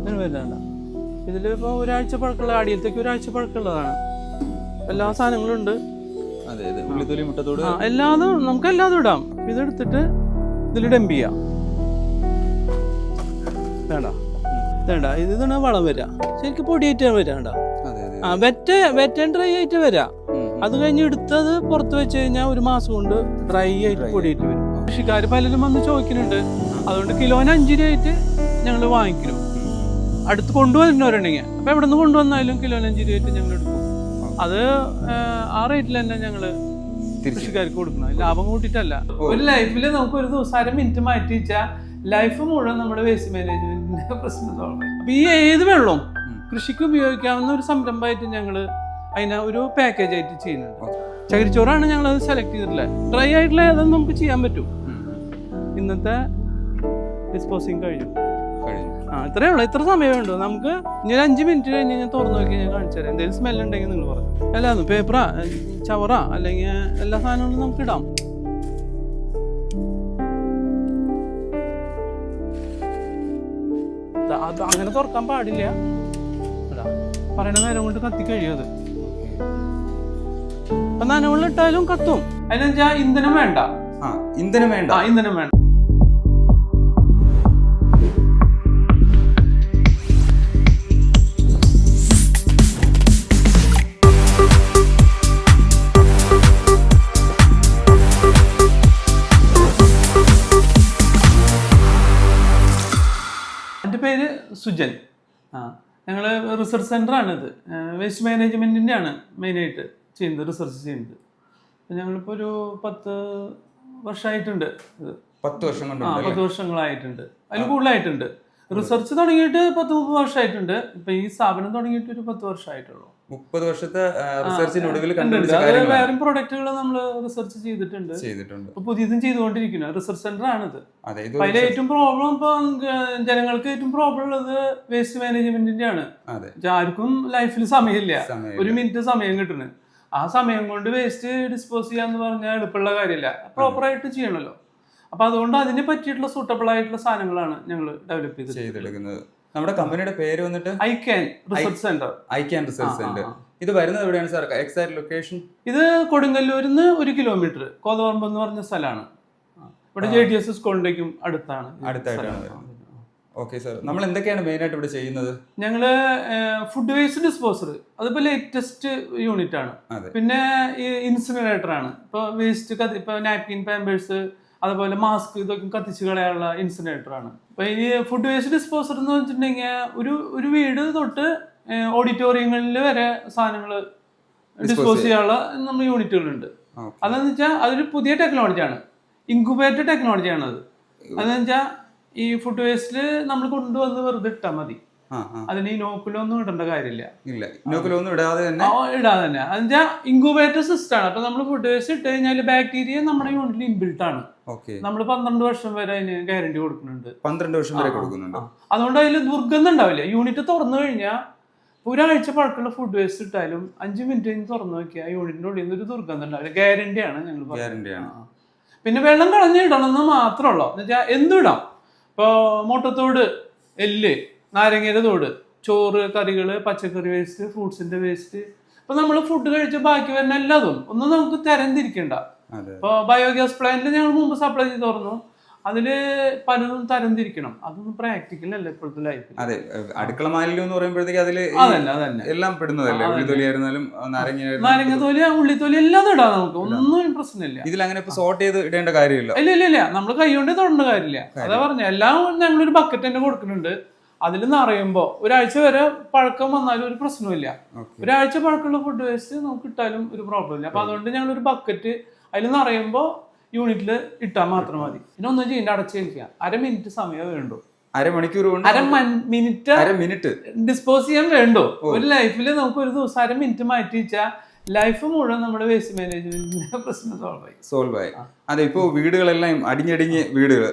അങ്ങനെ വരുന്നുണ്ട. ഇതിലിപ്പോൾ ഒരാഴ്ച പഴക്കമുള്ള അടിയത്തേക്ക് ഒരാഴ്ച പഴക്കമുള്ളതാണ്. എല്ലാ സാധനങ്ങളും ഉണ്ട്. എല്ലാതും നമുക്ക് എല്ലാതും ഇടാം. ഇതെടുത്തിട്ട് ഇതിൽ ഡംപ് ചെയ്യാം. വേണ്ട വേണ്ട ഇതാണ് വളം വരിക. ശരിക്കും പൊടിയായിട്ട് വരാണ്ട. വെറ്റ് ആൻഡ് ഡ്രൈ ആയിട്ട് വരാം. അത് കഴിഞ്ഞ് എടുത്തത് പുറത്ത് വെച്ച് കഴിഞ്ഞാൽ ഒരു മാസം കൊണ്ട് ഡ്രൈ ആയിട്ട് പൊടിയായിട്ട് വരും. കൃഷിക്കാർ പലരും വന്ന് ചോദിക്കുന്നുണ്ട്. അതുകൊണ്ട് കിലോന് 5 രൂപയായിട്ട് ഞങ്ങൾ വാങ്ങിക്കുന്നു. അടുത്ത് കൊണ്ടുവരുന്നവരുണ്ടെങ്കിൽ അപ്പം എവിടെ നിന്ന് കൊണ്ടുവന്നാലും കിലോന് 5 രൂപയായിട്ട് ഞങ്ങൾ എടുക്കും. അത് ആ റേറ്റിൽ തന്നെ ഞങ്ങൾ കൃഷിക്കാർക്ക് കൊടുക്കണം. ലാഭം കൂട്ടിയിട്ടല്ല. ഒരു ലൈഫിൽ നമുക്ക് ഒരു ദിവസം 1/2 മിനിറ്റ് മാറ്റി വെച്ചാൽ ലൈഫ് മുഴുവൻ നമ്മുടെ വേസ്റ്റ് മാനേജ്മെന്റിന്റെ പ്രശ്നം സോൾവ് ചെയ്യും. അപ്പൊ ഈ ഏത് വെള്ളവും കൃഷിക്ക് ഉപയോഗിക്കാവുന്ന ഒരു സംരംഭമായിട്ട് ഞങ്ങൾ അതിനെ ഒരു പാക്കേജ് ആയിട്ട് ചെയ്യുന്നുണ്ട്. ചകിരിച്ചോറാണ് ഞങ്ങൾ അത് സെലക്ട് ചെയ്തിട്ടുള്ളത്. ഡ്രൈ ആയിട്ടുള്ള ഏതൊന്നും നമുക്ക് ചെയ്യാൻ പറ്റും. ഇന്നത്തെ ഡിസ്പോസിങ് കഴിഞ്ഞു. ഇത്രയേ ഉള്ളൂ. ഇത്ര സമയമേ ഉണ്ടോ നമുക്ക്. ഇനി ഒരു 5 മിനിറ്റ് കഴിഞ്ഞ് ഞാൻ തുറന്നു നോക്കി ഞാൻ കാണിച്ചു തരാം. എന്തെങ്കിലും സ്മെൽ ഉണ്ടെങ്കിൽ നിങ്ങൾ പറഞ്ഞു. അല്ലാന്ന് പേപ്പറാ ചവറാ അല്ലെങ്കിൽ എല്ലാ സാധനങ്ങളും നമുക്ക് ഇടാം. അത് അങ്ങനെ തുറക്കാൻ പാടില്ല. പറയണ നേരം കൊണ്ട് കത്തി കഴിയത്. അപ്പൊ നനവുള്ളിട്ടാലും കത്തും. അതിനെന്താ ഇന്ധനം വേണ്ട. ഇന്ധനം വേണ്ട. എൻ്റെ പേര് സുജൻ. ഞങ്ങൾ റിസർച്ച് സെൻ്ററാണിത്. വേസ്റ്റ് മാനേജ്മെൻറ്റിൻ്റെ ആണ് മെയിനായിട്ട് ചെയ്യുന്നത്, റിസർച്ച് ചെയ്യുന്നത്. ഞങ്ങളിപ്പോൾ ഒരു 10 വർഷമായിട്ടുണ്ട്. 10 വർഷങ്ങളായിട്ടുണ്ട്. അതിൽ കൂടുതലായിട്ടുണ്ട്. റിസർച്ച് തുടങ്ങിയിട്ട് 10-30 വർഷമായിട്ടുണ്ട്. ഇപ്പം ഈ സ്ഥാപനം തുടങ്ങിയിട്ട് ഒരു 10 വർഷമായിട്ടുള്ളൂ. 30 വർഷത്തെ റിസർച്ചിനൊടുവിൽ വേറെ പ്രൊഡക്റ്റുകൾ നമ്മൾ റിസർച്ച് ചെയ്തിട്ടുണ്ട്. ഇപ്പൊ പുതിയതും ചെയ്തുകൊണ്ടിരിക്കുന്നു. റിസർച്ച് സെന്റർ ആണിത്. അതിൽ ഏറ്റവും പ്രോബ്ലം ഇപ്പൊ ജനങ്ങൾക്ക് ഏറ്റവും പ്രോബ്ലം ഉള്ളത് വേസ്റ്റ് മാനേജ്മെന്റിന്റെ ആണ്. ആർക്കും ലൈഫിൽ സമയമില്ല. 1 മിനിറ്റ് സമയം കിട്ടുന്നത്. ആ സമയം കൊണ്ട് വേസ്റ്റ് ഡിസ്പോസ് ചെയ്യാന്ന് പറഞ്ഞാൽ എളുപ്പമുള്ള കാര്യമില്ല. പ്രോപ്പറായിട്ട് ചെയ്യണമല്ലോ. അപ്പൊ അതുകൊണ്ട് അതിനെ പറ്റിയിട്ടുള്ള സൂട്ടബിൾ ആയിട്ടുള്ള സാധനങ്ങളാണ് ഞങ്ങൾ ഡെവലപ്പ് ചെയ്തെടുക്കുന്നത്. നമ്മുടെ കമ്പനിയുടെ പേര് വന്നിട്ട് ഐക്യാൻ റിസർച്ച് സെന്റർ. ഇത് വരുന്നത് എവിടെയാണ് സാർ? Exact location? ഇത് കൊടുങ്ങല്ലൂരിൽ നിന്ന് 1 കിലോമീറ്റർ കോതവറമ്പ് എന്ന് പറഞ്ഞ സ്ഥലമാണ്. ഇവിടെ JDS സ്കൂളിലേക്കും അടുത്തായിട്ടാണ്. ഓക്കെ സാർ, നമ്മൾ എന്തൊക്കെയാണ് മെയിൻ ആയിട്ട് ഇവിടെ ചെയ്യുന്നത്? ഞങ്ങള് ഫുഡ് വേസ്റ്റ് ഡിസ്പോസർ, അതിപ്പോ ലേറ്റസ്റ്റ് യൂണിറ്റ് ആണ്. പിന്നെ ഇൻസിനറേറ്റർ ആണ്. ഇപ്പൊ വേസ്റ്റ് ഇപ്പൊ നാപ്കിൻ, പാമ്പേഴ്സ്, അതുപോലെ മാസ്ക്, ഇതൊക്കെ കത്തിച്ച് കളയാനുള്ള ഇൻസിനറേറ്റർ ആണ്. അപ്പൊ ഈ ഫുഡ് വേസ്റ്റ് ഡിസ്പോസർ എന്ന് വെച്ചിട്ടുണ്ടെങ്കിൽ ഒരു വീട് തൊട്ട് ഓഡിറ്റോറിയങ്ങളിൽ വരെ സാധനങ്ങൾ ഡിസ്പോസ് ചെയ്യാനുള്ള നമ്മൾ യൂണിറ്റുകളുണ്ട്. അതെന്ന് വെച്ചാൽ അതൊരു പുതിയ ടെക്നോളജിയാണ്, ഇൻക്യുബേറ്റർ ടെക്നോളജിയാണ് അത്. അതെന്ന് വെച്ചാൽ ഈ ഫുഡ് വേസ്റ്റ് നമ്മൾ കൊണ്ടുവന്ന് വെറുതെ ഇട്ടാൽ മതി. അതിന് ഇനോക്കുലൊന്നും ഇടേണ്ട കാര്യമില്ല. ഇടാതെ തന്നെ അതെന്നുവെച്ചാൽ ഇൻക്യുബേറ്റർ സിസ്റ്റം ആണ്. അപ്പൊ നമ്മൾ ഫുഡ് വേസ്റ്റ് ഇട്ട് കഴിഞ്ഞാൽ ബാക്ടീരിയ നമ്മുടെ യൂണിറ്റിൽ ഇൻബിൽട്ട് ആണ്. നമ്മൾ 12 വർഷം വരെ അതിന് ഗ്യാരണ്ടി കൊടുക്കുന്നുണ്ട്. 12 വർഷം വരെ കൊടുക്കുന്നുണ്ട്. അതുകൊണ്ട് അതിൽ ദുർഗന്ധം ഉണ്ടാവില്ല. യൂണിറ്റ് തുറന്നു കഴിഞ്ഞാൽ ഒരാഴ്ച പഴക്കമുള്ള ഫുഡ് വേസ്റ്റ് ഇട്ടാലും 5 മിനിറ്റ് കഴിഞ്ഞ് തുറന്നു നോക്കിയാൽ യൂണിറ്റിന്റെ ഉള്ളിൽ നിന്ന് ഒരു ദുർഗന്ധം ഉണ്ടാവില്ല. ഗ്യാരണ്ടിയാണ് ഞങ്ങൾ പറയുന്നത്. പിന്നെ വെള്ളം കളഞ്ഞിടണമെന്ന് മാത്രമല്ലോ. എന്ന് വെച്ചാൽ എന്തും ഇടാം. ഇപ്പോൾ മുട്ടത്തോട്, എല്ല്, നാരങ്ങയുടെ തോട്, ചോറ്, കറികൾ, പച്ചക്കറി വേസ്റ്റ്, ഫ്രൂട്ട്സിന്റെ വേസ്റ്റ്, ഇപ്പൊ നമ്മൾ ഫുഡ് കഴിച്ച് ബാക്കി വരുന്ന എല്ലാതും ഒന്നും നമുക്ക് തരംതിരിക്കണ്ട. ഇപ്പൊ ബയോഗ്യാസ് പ്ലാന്റിൽ ഞങ്ങൾ മുമ്പ് സപ്ലൈ ചെയ്ത് തുറന്നു. അതില് പലതും തരംതിരിക്കണം. അതൊന്നും പ്രാക്ടിക്കൽ അല്ല ഇപ്പോഴത്തെ ലൈഫിൽ. അതെ, അടുക്കള മാലിന്യം എന്ന് പറയുമ്പോഴത്തേക്ക് അതില് എല്ലാം പെടുന്നതല്ലേ. നാരങ്ങത്തോലി, ഉള്ളിത്തോലി എല്ലാം ഇടാം. നമുക്ക് ഒന്നും പ്രശ്നമില്ല. ഇതിൽ അങ്ങനെ സോർട്ട് ചെയ്ത് ഇടേണ്ട കാര്യമില്ല. ഇല്ല നമ്മൾ കൈ കൊണ്ട് തൊടേണ്ട കാര്യമില്ല. അതാ പറഞ്ഞ എല്ലാം ഞങ്ങളൊരു ബക്കറ്റ് തന്നെ കൊടുക്കുന്നുണ്ട്. അതിൽ നിറയുമ്പോ ഒരാഴ്ച വരെ പഴക്കം വന്നാലും ഒരു പ്രശ്നമില്ല. ഒരാഴ്ച പഴക്കമുള്ള ഫുഡ് വേസ്റ്റ് നമുക്ക് ഇട്ടാലും ഒരു പ്രോബ്ലം ഇല്ല. അപ്പൊ അതുകൊണ്ട് ഞങ്ങളൊരു ബക്കറ്റ് അതിൽ നിറയുമ്പോ യൂണിറ്റിൽ ഇട്ടാൽ മാത്രം മതി. പിന്നെ ഒന്നും ചെയ്യേണ്ട, അടച്ചു വെക്കുക. 1/2 മിനിറ്റ് സമയം വേണ്ടു. 1/2 മണിക്കൂർ കൊണ്ട് 1/2 മിനിറ്റ് ഡിസ്പോസ് ചെയ്യാൻ വേണ്ടോ? ഒരു ലൈഫിൽ നമുക്ക് ഒരു ദിവസം 1/2 മിനിറ്റ് മാറ്റി വെച്ചാൽ ലൈഫ് മുഴുവൻ നമ്മുടെ വേസ്റ്റ് മാനേജ്മെന്റിന്റെ പ്രശ്നം സോൾവ് ആയി. അതെ, ഇപ്പൊ വീടുകളെല്ലാം അടിഞ്ഞടിഞ്ഞ് വീടുകൾ,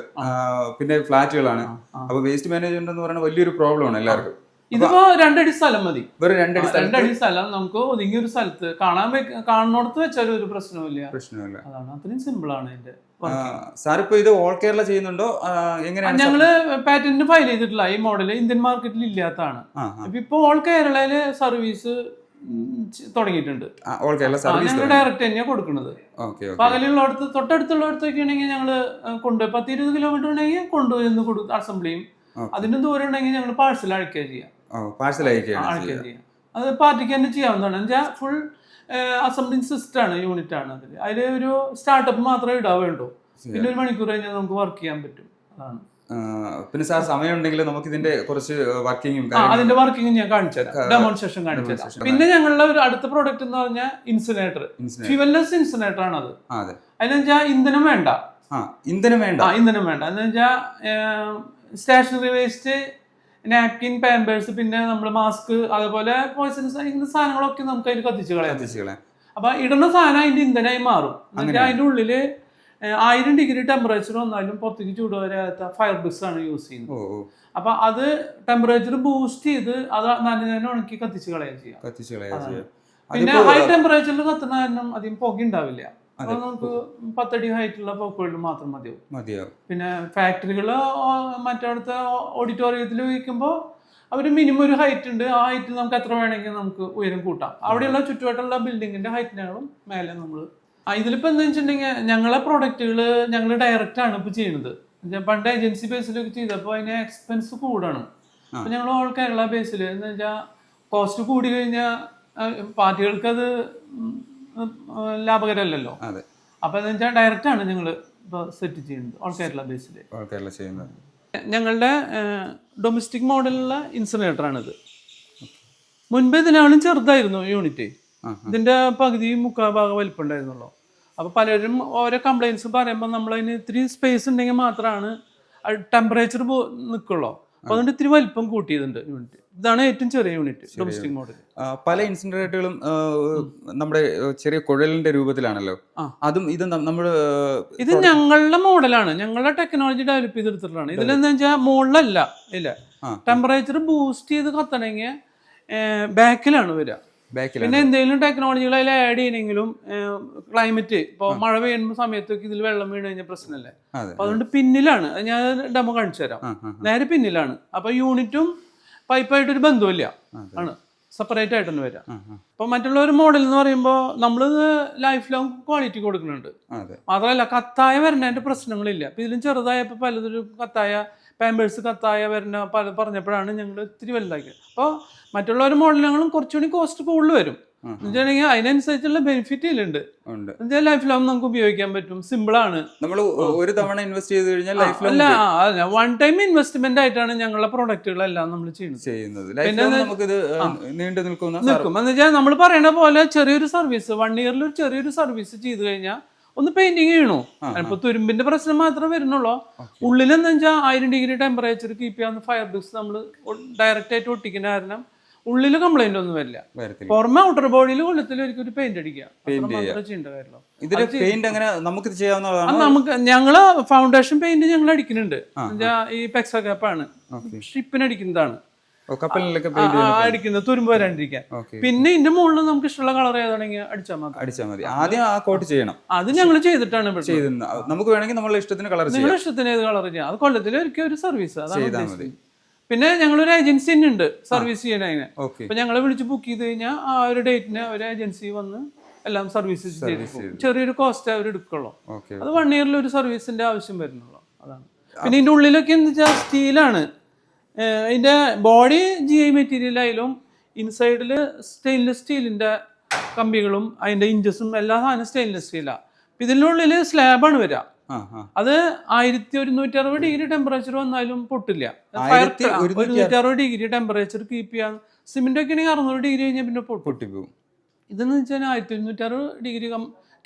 പിന്നെ ഫ്ലാറ്റുകളാണ്. അപ്പൊ വേസ്റ്റ് മാനേജ്മെന്റ് എന്ന് പറയുന്നത് വലിയൊരു പ്രോബ്ലം ആണ് എല്ലാവർക്കും. ഇതിപ്പോ 2 അടി സ്ഥലം മതി. വെറും 2 അടി സ്ഥലം നമുക്ക് ഒതുങ്ങിയ ഒരു സ്ഥലത്ത് കാണുന്നിടത്ത് വെച്ചാലും ഒരു പ്രശ്നമില്ല. അതാണ്, അത്രയും സിമ്പിൾ ആണ് ഇതിന്റെ സാർ ഇപ്പൊ ഇത് ഓൾ കേരള ചെയ്യുന്നുണ്ടോ, എങ്ങനെയാണ്? ഞങ്ങള് പാറ്റന്റ് ഫയൽ ചെയ്തിട്ടില്ല. ഈ മോഡൽ ഇന്ത്യൻ മാർക്കറ്റിൽ ഇല്ലാത്തതാണ്. ഇപ്പൊ ഓൾ കേരളയില് സർവീസ് തുടങ്ങിയിട്ടുണ്ട്. ഓൾ കേരള സർവീസ് ഞങ്ങൾ ഡയറക്റ്റ് തന്നെയാണ് കൊടുക്കുന്നത്. പകലുള്ളടത്ത് തൊട്ടടുത്തുള്ളടത്തൊക്കെ ആണെങ്കിൽ ഞങ്ങള് കൊണ്ടുപോയി 10-20 കിലോമീറ്റർ ഉണ്ടെങ്കിൽ കൊണ്ടുപോയി അസംബിൾ ചെയ്യും. അതിന്റെ ദൂരം ഉണ്ടെങ്കിൽ ഞങ്ങൾ പാഴ്സൽ അയക്കുക ചെയ്യാം. അത് പാർട്ടിക്ക് തന്നെ ചെയ്യാവുന്നതാണ്. എന്നുവെച്ചാൽ ഫുൾ അസംബ്ലിംഗ് സിസ്റ്റം ആണ്, യൂണിറ്റ് ആണ്. അതിൽ ഒരു സ്റ്റാർട്ടപ്പ് മാത്രമേ ഇടാൻ വേണ്ടൂ. പിന്നെ 1 മണിക്കൂർ കഴിഞ്ഞാൽ നമുക്ക് വർക്ക് ചെയ്യാൻ പറ്റും. അതാണ്. പിന്നെ സാർ സമയം ഉണ്ടെങ്കിൽ നമുക്ക് ഇതിന്റെ കുറച്ച് വർക്കിങ്ങും അതിന്റെ വർക്കിംഗ് ഞാൻ കാണിച്ചുതരാം, ഡെമോൺസ്ട്രേഷൻ കാണിച്ചുതരാം. പിന്നെ ഞങ്ങളുടെ ഒരു അടുത്ത പ്രോഡക്റ്റ് എന്ന് പറഞ്ഞാൽ ഇൻസിനേറ്റർ, ഫ്യൂവൽലെസ് ഇൻസിനേറ്റർ ആണ് അത്. അതിനെന്ന് വെച്ചാൽ ഇന്ധനം വേണ്ട. ഇന്ധനം വേണ്ട എന്ന് വെച്ചാൽ സ്റ്റേഷനറി വേസ്റ്റ്, നാപ്കിൻ, പാമ്പേഴ്സ്, പിന്നെ നമ്മൾ മാസ്ക്, അതുപോലെ പോയിസൺസ് ആയിരിക്കുന്ന സാധനങ്ങളൊക്കെ നമുക്ക് അതിൽ കത്തിച്ച് കളയാം. അപ്പൊ ഇടുന്ന സാധനം അതിന്റെ ഇന്ധനമായി മാറും. അതിന്റെ ഉള്ളില് 1000 ഡിഗ്രി ടെമ്പറേച്ചർ വന്നാലും പുറത്തേക്ക് ചൂട് വരാത്ത ഫയർ ബ്രിക്സ് ആണ് യൂസ് ചെയ്യുന്നത്. അപ്പൊ അത് ടെമ്പറേച്ചർ ബൂസ്റ്റ് ചെയ്ത് അത് നനഞ്ഞ ഉണക്കി കത്തിച്ച് കളയാൻ ചെയ്യാം. പിന്നെ ഹൈ ടെമ്പറേച്ചറിൽ കത്തുന്ന കാരണം അധികം പുക ഉണ്ടാവില്ല. അപ്പൊ നമുക്ക് 10 അടി ഹൈറ്റുള്ള പോക്കുകളിൽ മാത്രം മതിയാവും. പിന്നെ ഫാക്ടറികള് മറ്റടുത്ത ഓഡിറ്റോറിയത്തിൽ വയ്ക്കുമ്പോൾ അവർ മിനിമം ഒരു ഹൈറ്റ് ഉണ്ട്. ആ ഹൈറ്റിൽ നമുക്ക് എത്ര വേണമെങ്കിൽ നമുക്ക് ഉയരം കൂട്ടാം. അവിടെയുള്ള ചുറ്റുവട്ടമുള്ള ബിൽഡിങ്ങിന്റെ ഹൈറ്റിനാളും മേലെ നമ്മൾ ഇതിലിപ്പോ എന്താ വെച്ചിട്ടുണ്ടെങ്കിൽ ഞങ്ങളെ പ്രൊഡക്റ്റുകൾ ഞങ്ങൾ ഡയറക്റ്റ് ആണ് ഇപ്പൊ ചെയ്യുന്നത്. പണ്ട് ഏജൻസി ബേസിലൊക്കെ ചെയ്തപ്പോൾ അതിന് എക്സ്പെൻസ് കൂടാണ്. അപ്പൊ ഞങ്ങൾ ഓൾ കേരള ബേസിൽ എന്ന് വെച്ചാൽ കോസ്റ്റ് കൂടി കഴിഞ്ഞാൽ പാർട്ടികൾക്ക് അത് ലാഭകരമല്ലല്ലോ. അപ്പൊ എന്താ വെച്ചാൽ ഡയറക്റ്റ് ആണ് ഞങ്ങൾ ഇപ്പൊ സെറ്റ് ചെയ്യുന്നത് ഓൾ കേരള ബേസിൽ. ഞങ്ങളുടെ ഡൊമസ്റ്റിക് മോഡലുള്ള ഇൻസിനേറ്റർ ആണിത്. മുൻപ് ഇതിനാളും ചെറുതായിരുന്നു യൂണിറ്റ്. ഇതിന്റെ പകുതി 3/4 ഭാഗം വലിപ്പം ഉണ്ടായിരുന്നുള്ളൂ. അപ്പൊ പലരും ഓരോ കംപ്ലൈൻസ് പറയുമ്പോൾ നമ്മളതിന് ഇത്തിരി സ്പേസ് ഉണ്ടെങ്കിൽ മാത്രമാണ് ടെമ്പറേച്ചർ നിൽക്കുള്ളൂ. അപ്പൊ അതുകൊണ്ട് ഇത്തിരി വലിപ്പം കൂട്ടിയതുണ്ട് യൂണിറ്റ്. ഇതാണ് ഏറ്റവും ചെറിയ യൂണിറ്റ് ഡൊമസ്റ്റിക് മോഡൽ. പല ഇൻസിനറേറ്ററുകളും നമ്മുടെ ചെറിയ കുഴലിന്റെ രൂപത്തിലാണല്ലോ. അതും ഇത് നമ്മുടെ ഇത് ഞങ്ങളുടെ മോഡലാണ്, ഞങ്ങളുടെ ടെക്നോളജി ഡെവലപ്പ് ചെയ്തെടുത്തിട്ടാണ്. ഇതിലെന്താ വെച്ചാൽ മുകളിലല്ല, ഇല്ല, ടെമ്പറേച്ചർ ബൂസ്റ്റ് ചെയ്ത് കത്തണമെങ്കിൽ ബാക്കിലാണ് വരിക. പിന്നെ എന്തെങ്കിലും ടെക്നോളജികൾ അതിൽ ആഡ് ചെയ്യണമെങ്കിലും ക്ലൈമറ്റ് ഇപ്പോൾ മഴ പെയ്യുന്ന സമയത്തൊക്കെ ഇതിൽ വെള്ളം വീണ് കഴിഞ്ഞാൽ പ്രശ്നമല്ലേ. അപ്പൊ അതുകൊണ്ട് പിന്നിലാണ്. ഞാൻ ഡെമോ കാണിച്ചു തരാം. നേരെ പിന്നിലാണ്. അപ്പൊ യൂണിറ്റും പൈപ്പായിട്ടൊരു ബന്ധമില്ല, ആണ് സെപ്പറേറ്റ് ആയിട്ട് തന്നെ വരാം. അപ്പൊ മറ്റുള്ള ഒരു മോഡൽ എന്ന് പറയുമ്പോൾ നമ്മളിത് ലൈഫ് ലോങ് ക്വാളിറ്റി കൊടുക്കുന്നുണ്ട്. മാത്രമല്ല കത്തായ വരുന്നതിന്റെ പ്രശ്നങ്ങളില്ല. അപ്പൊ ഇതിലും ചെറുതായപ്പോൾ പലതൊരു കത്തായ പാമ്പേഴ്സ് കത്തായ വരുന്ന പറഞ്ഞപ്പോഴാണ് ഞങ്ങൾ ഇത്തിരി വലുതാക്കിയത്. അപ്പോൾ മറ്റുള്ള ഒരു മോഡലുകളും കുറച്ചുകൂടി കോസ്റ്റ് കൂടുതൽ വരും. എന്നുവെച്ചിട്ടുണ്ടെങ്കിൽ അതിനനുസരിച്ചുള്ള ബെനിഫിറ്റ് ഇതിലുണ്ട്. ലൈഫ് ലോങ് നമുക്ക് ഉപയോഗിക്കാൻ പറ്റും. സിമ്പിൾ ആണ്. നമ്മൾ ഒരു തവണ ഇൻവെസ്റ്റ് ചെയ്ത് കഴിഞ്ഞാൽ അല്ല, 1 ടൈം ഇൻവെസ്റ്റ്മെന്റ് ആയിട്ടാണ് ഞങ്ങളുടെ പ്രൊഡക്റ്റുകളെല്ലാം നമ്മൾ ചെയ്യുന്നത്. നിൽക്കും എന്ന് വെച്ചാൽ നമ്മൾ പറയുന്ന പോലെ ചെറിയൊരു സർവീസ് 1 ഇയറിൽ ഒരു ചെറിയൊരു സർവീസ് ചെയ്ത് കഴിഞ്ഞാൽ ഒന്ന് പെയിന്റിങ് ചെയ്യണോ. ഇപ്പൊ തുരുമ്പിന്റെ പ്രശ്നം മാത്രമേ വരുന്നുള്ളൂ. ഉള്ളിലെന്താ വെച്ചാൽ 1000 ഡിഗ്രി ടെമ്പറേച്ചർ കീപ്പ് ചെയ്യാവുന്ന ഫയർ ബ്രിക്സ് നമ്മൾ ഡയറക്റ്റ് ആയിട്ട് ഒട്ടിക്കുന്ന കാരണം ഉള്ളിൽ കംപ്ലൈന്റ് ഒന്നും വരില്ല. പുറമെ ഔട്ടർ ബോഡിയിൽ കൊല്ലത്തിൽ ഒരു പെയിന്റ് അടിക്കുക. നമുക്ക് ഞങ്ങള് ഫൗണ്ടേഷൻ പെയിന്റ് ഞങ്ങൾ അടിക്കുന്നുണ്ട്. ഈ പെക്സ കാപ്പാണ് ഷിപ്പിന് അടിക്കുന്നതാണ് അടിക്കുന്നത്, തുരുമ്പ് വരാണ്ടിരിക്കാൻ. പിന്നെ ഇതിന്റെ മുകളിൽ നമുക്ക് ഇഷ്ടമുള്ള കളർ ഏതാണെങ്കിൽ അടിച്ചാൽ മതി. ആദ്യം ആ കോട്ട് ചെയ്യണം. അത് ഞങ്ങൾ ചെയ്തിട്ടാണ്. നമുക്ക് വേണമെങ്കിൽ നമ്മളെ ഇഷ്ടത്തിന് കളർ ചെയ്യാം. നിങ്ങളുടെ ഇഷ്ടത്തിന് ഏത് കളർ ചെയ്യാം. അത് കൊല്ലത്തിൽ ഒരിക്കൽ ഒരു സർവീസ് അതാണ്. പിന്നെ ഞങ്ങളൊരു ഏജൻസി തന്നെ ഉണ്ട് സർവീസ് ചെയ്യാനതിന്. അപ്പൊ ഞങ്ങളെ വിളിച്ച് ബുക്ക് ചെയ്ത് കഴിഞ്ഞാൽ ആ ഒരു ഡേറ്റിന് ഒരു ഏജൻസി വന്ന് എല്ലാം സർവീസ് ചെയ്ത് ചെറിയൊരു കോസ്റ്റ് അവർ എടുക്കുള്ളൂ. അത് 1 ഇയറിൽ ഒരു സർവീസിന്റെ ആവശ്യം വരുന്നുള്ളൂ. അതാണ്. പിന്നെ ഇതിന്റെ ഉള്ളിലൊക്കെ എന്താ വെച്ചാൽ സ്റ്റീലാണ്. ഇതിന്റെ ബോഡി GI മെറ്റീരിയൽ ആയാലും ഇൻസൈഡിൽ സ്റ്റെയിൻലെസ് സ്റ്റീലിന്റെ കമ്പികളും അതിന്റെ ഇഞ്ചസും എല്ലാ സാധനം സ്റ്റെയിൻലെസ് സ്റ്റീലാണ്. ഇതിൻ്റെ ഉള്ളിൽ സ്ലാബാണ് വരിക. അത് 1160 ഡിഗ്രി ടെമ്പറേച്ചർ വന്നാലും പൊട്ടില്ല. 160 ഡിഗ്രി ടെമ്പറേച്ചർ കീപ്പ് ചെയ്യാൻ. സിമെന്റ് ഒക്കെ ആണെങ്കിൽ 600 ഡിഗ്രി കഴിഞ്ഞാൽ പിന്നെ പൊട്ടിപ്പോകും. ഇതെന്ന് വെച്ചാൽ 1160 ഡിഗ്രി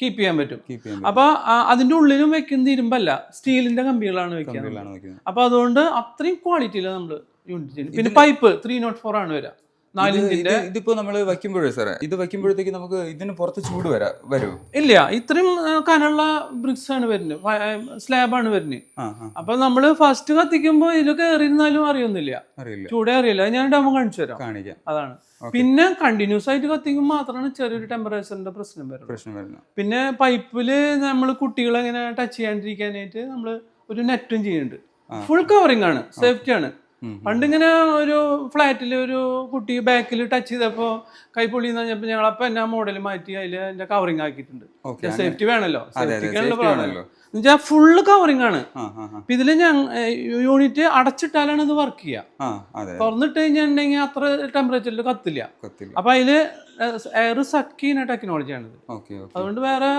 കീപ്പ് ചെയ്യാൻ പറ്റും. അപ്പൊ അതിന്റെ ഉള്ളിലും വെക്കുന്ന ഇരുമ്പല്ല, സ്റ്റീലിന്റെ കമ്പികളാണ് വെക്കുന്നത്. അപ്പൊ അതുകൊണ്ട് അത്രയും ക്വാളിറ്റിയിലാണ് നമ്മൾ യൂണിറ്റ് ചെയ്യുന്നത്. പിന്നെ പൈപ്പ് 304 ആണ് വരിക. 4 ഇതിപ്പോ നമ്മൾ വയ്ക്കുമ്പോഴേ സാറേ ഇത് വയ്ക്കുമ്പോഴത്തേക്ക് നമുക്ക് ഇതിന് പുറത്ത് ചൂട് വരും ഇല്ല. ഇത്രയും കനമുള്ള ബ്രിക്സ് ആണ് വരുന്നത്, സ്ലാബാണ് വരുന്നത്. അപ്പൊ നമ്മള് ഫസ്റ്റ് കത്തിക്കുമ്പോ ഇതിൽ കയറിയിരുന്നാലും അറിയില്ല, ചൂടേ അറിയില്ല. ഞാൻ ഡെമോ കാണിച്ചു തരാം. അതാണ്. പിന്നെ കണ്ടിന്യൂസ് ആയിട്ട് കത്തിക്കുമ്പോൾ മാത്രമാണ് ചെറിയൊരു ടെമ്പറേച്ചറിന്റെ പ്രശ്നം വരുന്നത്. പിന്നെ പൈപ്പില് നമ്മൾ കുട്ടികളെ ഇങ്ങനെ ടച്ച് ചെയ്യാണ്ടിരിക്കാനായിട്ട് നമ്മൾ ഒരു നെറ്റും ചെയ്യുന്നുണ്ട്. ഫുൾ കവറിംഗ് ആണ്, സേഫ്റ്റി ആണ്. പണ്ടിങ്ങനെ ഒരു ഫ്ലാറ്റിൽ ഒരു കുട്ടി ബാക്കിൽ ടച്ച് ചെയ്തപ്പോൾ കൈ പൊള്ളിന്ന് പറഞ്ഞപ്പോൾ ഞങ്ങൾ അപ്പം എന്നാ മോഡൽ മാറ്റി അതിൽ എൻ്റെ കവറിങ് ആക്കിയിട്ടുണ്ട്. സേഫ്റ്റി വേണമല്ലോ, എന്നുവെച്ചാൽ ഫുള്ള് കവറിംഗ് ആണ്. അപ്പൊ ഇതില് യൂണിറ്റ് അടച്ചിട്ടാലാണ് ഇത് വർക്ക് ചെയ്യുക. തുറന്നിട്ട് കഴിഞ്ഞിട്ടുണ്ടെങ്കിൽ അത്ര ടെമ്പറേച്ചറിൽ കത്തില്ല. അപ്പൊ അതില് എയർ സക്ക് ചെയ്യുന്ന ടെക്നോളജിയാണിത്. അതുകൊണ്ട് വേറെ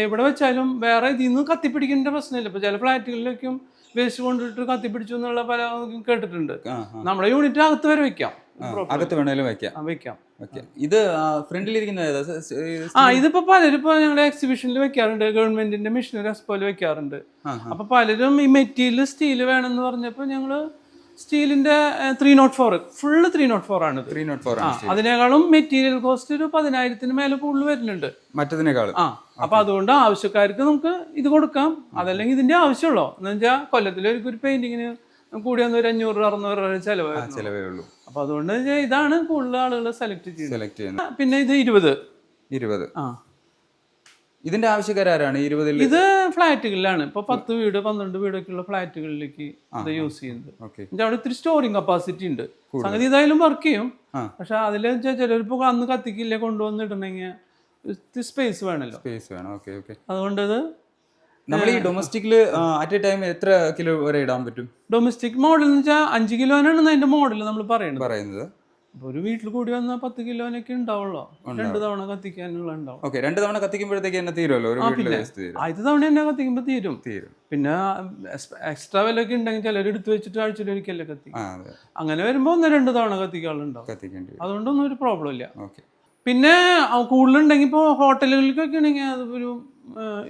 എവിടെ വെച്ചാലും വേറെ ഇതിൽ നിന്ന് കത്തിപ്പിടിക്കേണ്ട പ്രശ്നമില്ല. ഇപ്പൊ ചില ഫ്ലാറ്റുകളിലേക്കും വേസ്റ്റ് കൊണ്ടിട്ട് കത്തിപ്പിടിച്ചു എന്നുള്ള പല കേട്ടിട്ടുണ്ട്. നമ്മുടെ യൂണിറ്റ് അകത്ത് വരെ വെക്കാം, അകത്ത് വേണേലും വെക്കാം. ഇത് ഫ്രണ്ടിലിരിക്കുന്ന ഇതിപ്പോ പലരും ഇപ്പൊ ഞങ്ങളുടെ എക്സിബിഷനിൽ വെക്കാറുണ്ട്, ഗവൺമെന്റിന്റെ മിഷനറി എക്സ്പോയിൽ വെക്കാറുണ്ട്. അപ്പൊ പലരും ഈ മെറ്റീരിയൽ സ്റ്റീൽ വേണമെന്ന് പറഞ്ഞപ്പോ ഞങ്ങള് സ്റ്റീലിന്റെ 304 ഫുള്ള് 304 ആണ്. അതിനേക്കാളും മെറ്റീരിയൽ കോസ്റ്റ് ഒരു 10,000 മേലെ കൂടുതൽ വരുന്നുണ്ട് മറ്റതിനേക്കാളും. അപ്പൊ അതുകൊണ്ട് ആവശ്യക്കാർക്ക് നമുക്ക് ഇത് കൊടുക്കാം. അതല്ലെങ്കിൽ ഇതിന്റെ ആവശ്യമുള്ളൂ എന്ന് വെച്ചാൽ കൊല്ലത്തിലൊരു പെയിന്റിങ്ങിന് കൂടി വന്ന് ഒരു 500-600 രൂപ ചെലവേ ഉള്ളൂ. അപ്പൊ അതുകൊണ്ട് ഇതാണ് കൂടുതൽ ആളുകൾ സെലക്ട് ചെയ്യുന്നത്. പിന്നെ ഇത് 20. ഇതിന്റെ ആവശ്യക്കാരാണ് 20. ഇത് ഫ്ലാറ്റുകളിലാണ്. ഇപ്പൊ 10 വീട് 12 വീടൊക്കെ ഉള്ള ഫ്ലാറ്റുകളിലേക്ക് ഇത് യൂസ് ചെയ്യുന്നത്. അവിടെ ഇത്തിരി സ്റ്റോറിങ് കപ്പാസിറ്റി ഉണ്ട്. സംഗതി ഇതായാലും വർക്ക് ചെയ്യും. പക്ഷെ അതിൽ ചിലരിപ്പോ അന്ന് കത്തിക്കില്ല കൊണ്ടുവന്ന് ഇടണമെങ്കിൽ സ്പേസ് വേണമല്ലോ. അതുകൊണ്ട് ഇത് നമ്മൾ ഈ ഡൊമസ്റ്റിക്കില് അറ്റ് എ ടൈം എത്ര കിലോ വരെ ഇടാൻ പറ്റും? ഡൊമസ്റ്റിക് മോഡൽ എന്ന് വെച്ചാൽ 5 കിലോനാണ് അതിന്റെ മോഡൽ നമ്മൾ പറയുന്നത്. ഒരു വീട്ടിൽ കൂടി വന്നാൽ 10 കിലോനൊക്കെ ഉണ്ടാവുള്ളൂ. 2 തവണ കത്തിക്കാനുള്ള ഉണ്ടാവും. 2 തവണ കത്തിക്കുമ്പോഴത്തേക്ക് തന്നെ തീരുമല്ലോ. 5 തവണ തന്നെ കത്തിക്കുമ്പോൾ തീരും. പിന്നെ എക്സ്ട്രാ വിലൊക്കെ ഉണ്ടെങ്കിൽ ചിലർ എടുത്തു വെച്ചിട്ട് ആഴ്ചയിലൊരിക്കല്ലേ കത്തിക്കും. അങ്ങനെ വരുമ്പോൾ 1-2 തവണ കത്തിക്കാനുണ്ടാവും. അതുകൊണ്ടൊന്നും ഒരു പ്രോബ്ലം ഇല്ല. പിന്നെ കൂടുതലുണ്ടെങ്കിൽ ഇപ്പോൾ ഹോട്ടലുകൾക്കൊക്കെ ആണെങ്കിൽ അത് ഒരു